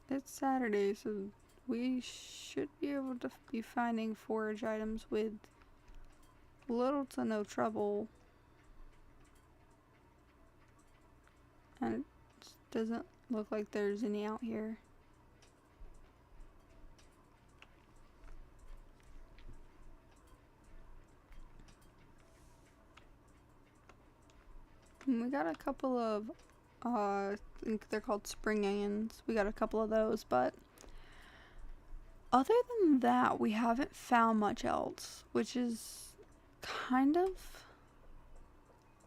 It's Saturday, so we should be able to be finding forage items with little to no trouble. And it doesn't look like there's any out here. We got a couple of, I think they're called spring onions. We got a couple of those, but other than that, we haven't found much else, which is kind of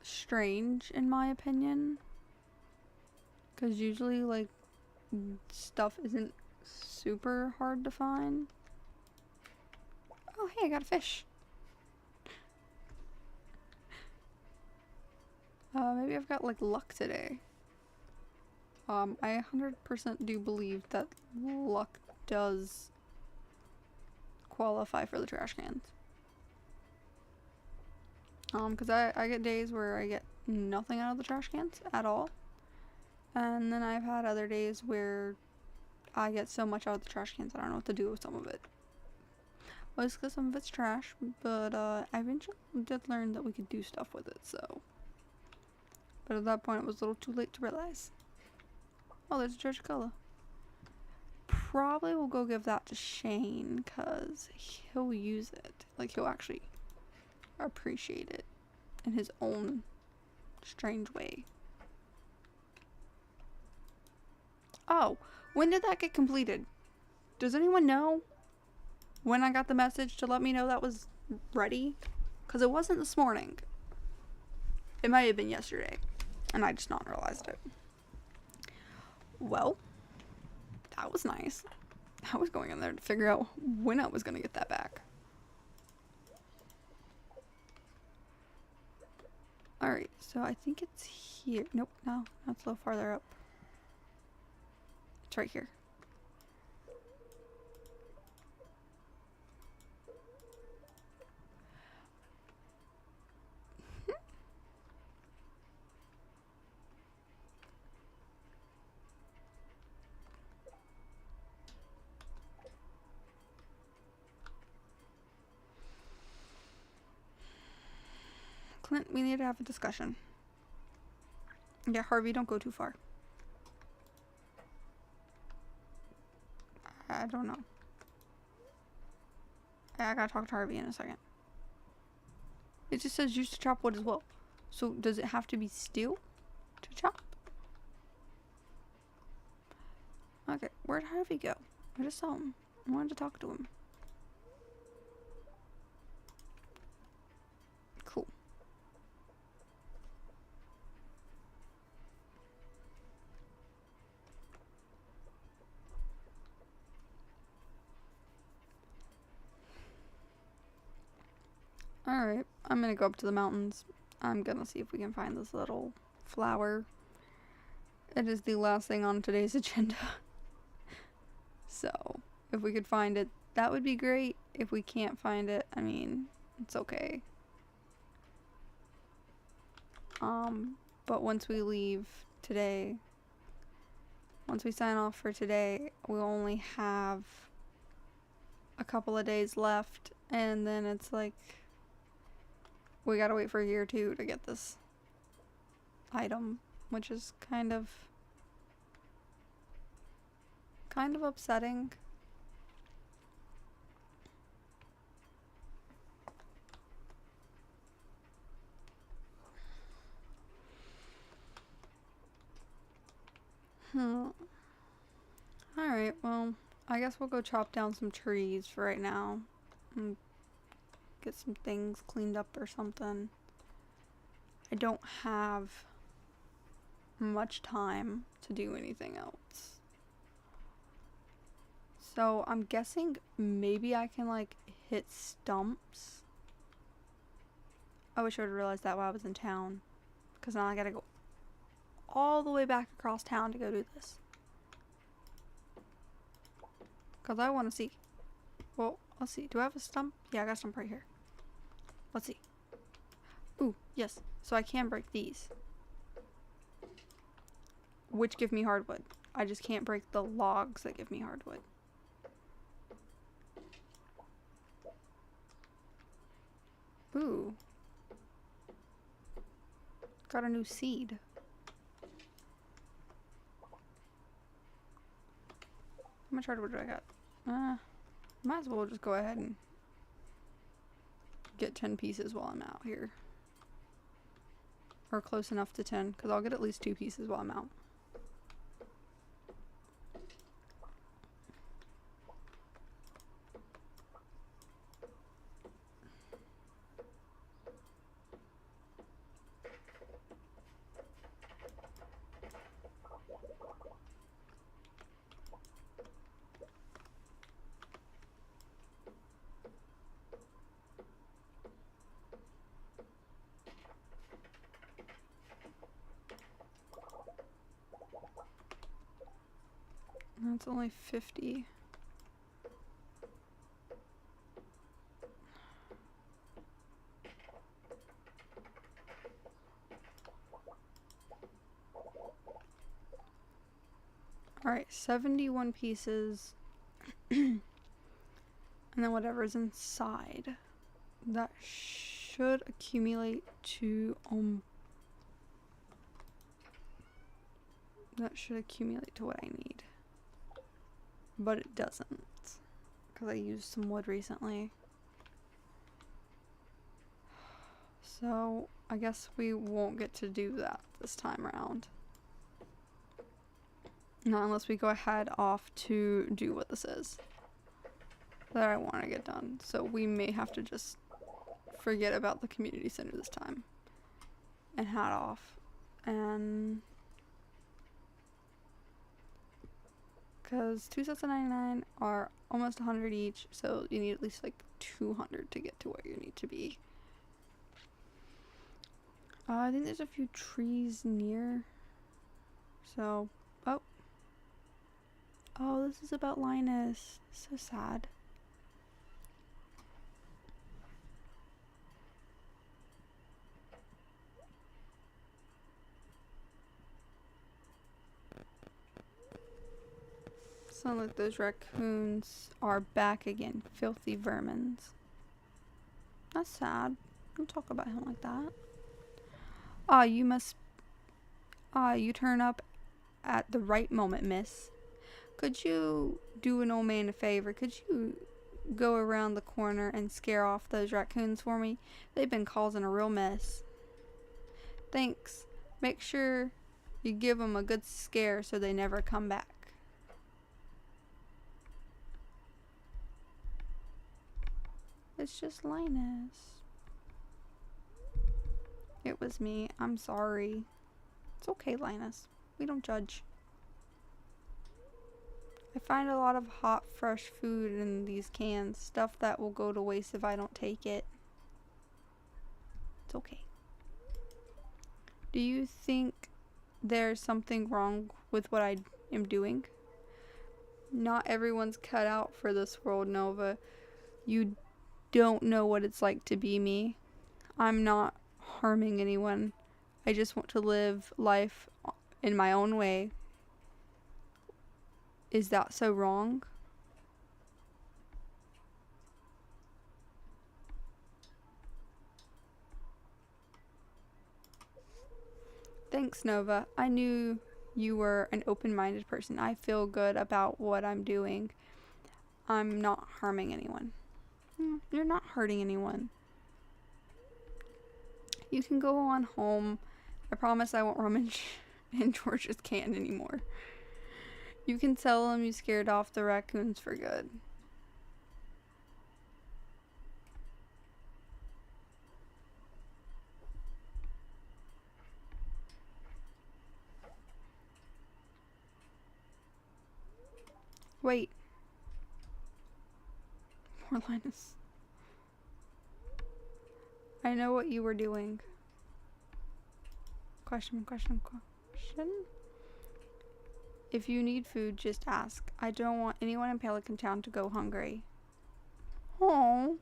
strange in my opinion. Because usually, like, stuff isn't super hard to find. Oh, hey, I got a fish. Maybe I've got, like, luck today. I 100% do believe that luck does qualify for the trash cans. Because I get days where I get nothing out of the trash cans at all. And then I've had other days where I get so much out of the trash cans I don't know what to do with some of it. Well, it's because some of it's trash, but I eventually did learn that we could do stuff with it, so. But at that point, it was a little too late to realize. Oh, there's a Georgia Cola. Probably will go give that to Shane, because he'll use it. Like, he'll actually appreciate it in his own strange way. Oh, when did that get completed? Does anyone know when I got the message to let me know that was ready? Because it wasn't this morning. It might have been yesterday, and I just not realized it. Well, that was nice. I was going in there to figure out when I was going to get that back. Alright, so I think it's here. Nope, no, that's a little farther up. It's right here. Clint, we need to have a discussion. Yeah, Harvey, don't go too far. I don't know. I gotta talk to Harvey in a second. It just says used to chop wood as well. So does it have to be steel to chop? Okay, where'd Harvey go? I just saw him. I wanted to talk to him. Cool. Alright, I'm gonna go up to the mountains. I'm gonna see if we can find this little flower. It is the last thing on today's agenda. So, if we could find it, that would be great. If we can't find it, I mean, it's okay. But once we leave today, once we sign off for today, we'll only have a couple of days left, and then it's like, we gotta wait for a year or two to get this item, which is kind of upsetting. Alright, well, I guess we'll go chop down some trees for right now. And get some things cleaned up or something. I don't have much time to do anything else. So I'm guessing maybe I can like hit stumps. I wish I would have realized that while I was in town. Because now I gotta go all the way back across town to go do this. Because I want to see. Well, let's see. Do I have a stump? Yeah, I got a stump right here. Let's see. Ooh, yes. So I can break these. Which give me hardwood. I just can't break the logs that give me hardwood. Ooh. Got a new seed. How much hardwood do I got? Might as well just go ahead and get 10 pieces while I'm out here. or close enough to 10, because I'll get at least 2 pieces while I'm out. That's only 50. Alright, 71 pieces. And then whatever's inside. That should accumulate to, that should accumulate to what I need. But it doesn't. Because I used some wood recently. So, I guess we won't get to do that this time around. Not unless we go ahead off to do what this is that I want to get done. So we may have to just forget about the community center this time and head off. And because 2 sets of 99 are almost 100 each, so you need at least like 200 to get to where you need to be. I think there's a few trees near. So, oh, this is about Linus. So sad. Sound like those raccoons are back again. Filthy vermins. That's sad. Don't talk about him like that. You turn up at the right moment, miss. Could you do an old man a favor? Could you go around the corner and scare off those raccoons for me? They've been causing a real mess. Thanks. Make sure you give them a good scare so they never come back. It's just Linus. It was me. I'm sorry. It's okay, Linus. We don't judge. I find a lot of hot, fresh food in these cans. Stuff that will go to waste if I don't take it. It's okay. Do you think there's something wrong with what I am doing? Not everyone's cut out for this world, Nova. You don't know what it's like to be me. I'm not harming anyone. I just want to live life in my own way. Is that so wrong? Thanks, Nova. I knew you were an open-minded person. I feel good about what I'm doing. I'm not harming anyone. You're not hurting anyone. You can go on home. I promise I won't rummage in George's can anymore. You can tell him you scared off the raccoons for good. Wait. Poor Linus. I know what you were doing. Question. If you need food, just ask. I don't want anyone in Pelican Town to go hungry. Oh.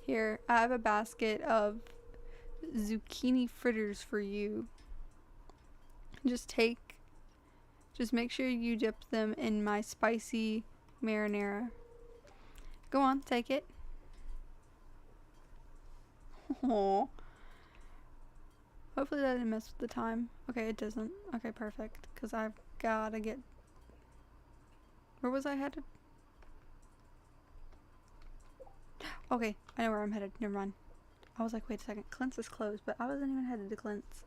Here, I have a basket of zucchini fritters for you. Just make sure you dip them in my spicy marinara. Go on, take it. Oh. Hopefully that didn't mess with the time. Okay, it doesn't. Okay, perfect. Because I've gotta get... Where was I headed? Okay, I know where I'm headed. Never mind. I was like, wait a second, Clint's is closed, but I wasn't even headed to Clint's.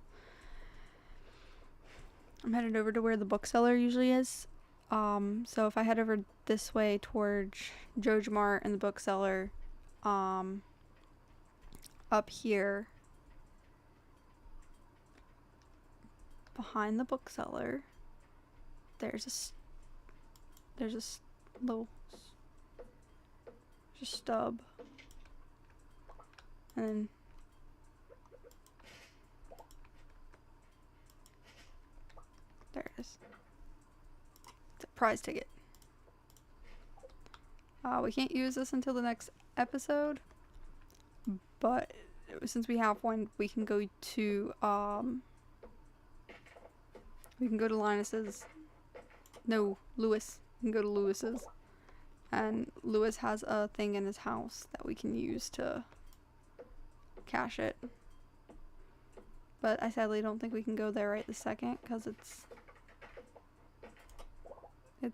I'm headed over to where the bookseller usually is. So if I head over this way towards Joja Mart and the bookseller, up here behind the bookseller, there's a little just stub, and there it is. It's a prize ticket. We can't use this until the next episode, but since we have one, we can go to Linus's. No, Lewis. We can go to Lewis's. And Lewis has a thing in his house that we can use to cash it. But I sadly don't think we can go there right this second because it's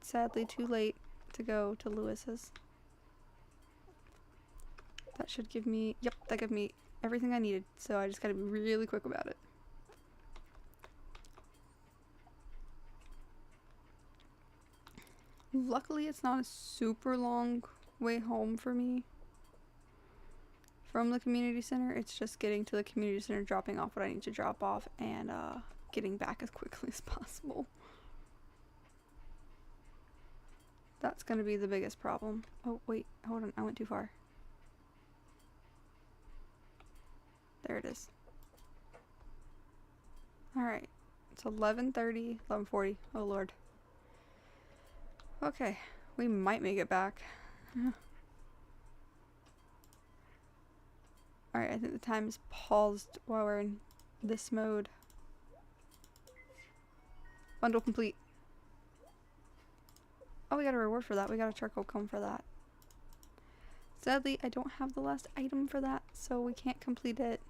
sadly too late to go to Lewis's. That should give me, yep, that gave me everything I needed. So I just gotta be really quick about it. Luckily, it's not a super long way home for me from the community center. It's just getting to the community center, dropping off what I need to drop off, and getting back as quickly as possible. That's gonna be the biggest problem. Oh, wait, hold on, I went too far. There it is. Alright, it's 11:30, 11:40, oh lord. Okay, we might make it back. Alright, I think the time is paused while we're in this mode. Bundle complete. Oh, we got a reward for that. We got a charcoal comb for that. Sadly, I don't have the last item for that, so we can't complete it.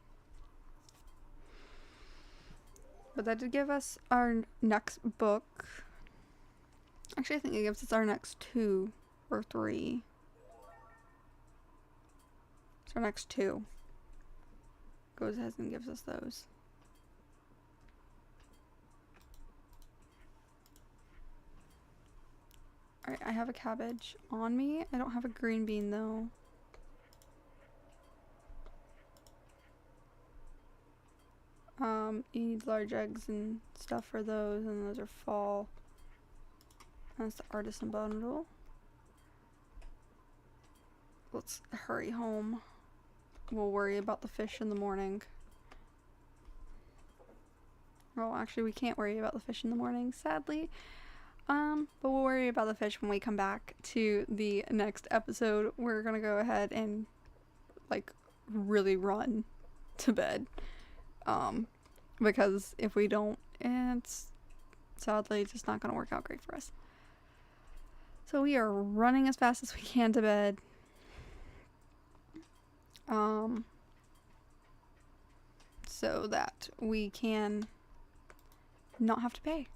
But that did give us our next book. Actually, I think it gives us our next 2 or 3. It's our next 2. Goes ahead and gives us those. Alright, I have a cabbage on me. I don't have a green bean though. You need large eggs and stuff for those, and those are fall. That's the artisan bundle. Let's hurry home. We'll worry about the fish in the morning. Well, actually, we can't worry about the fish in the morning, sadly. But we'll worry about the fish when we come back to the next episode. We're gonna go ahead and, like, really run to bed. Because if we don't, it's sadly just not gonna work out great for us. So we are running as fast as we can to bed. So that we can not have to pay.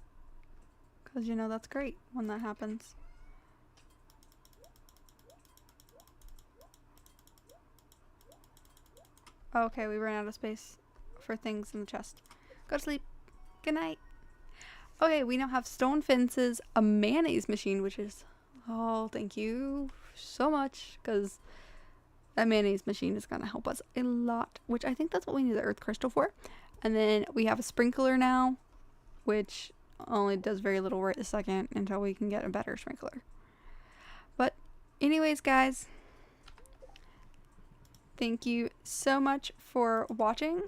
Because, you know, that's great when that happens. Okay, we ran out of space for things in the chest. Go to sleep. Good night. Okay, we now have stone fences, a mayonnaise machine, which is, oh, thank you so much, because that mayonnaise machine is going to help us a lot, which I think that's what we need the earth crystal for. And then we have a sprinkler now, which only does very little right this second until we can get a better sprinkler. But anyways, guys, thank you so much for watching.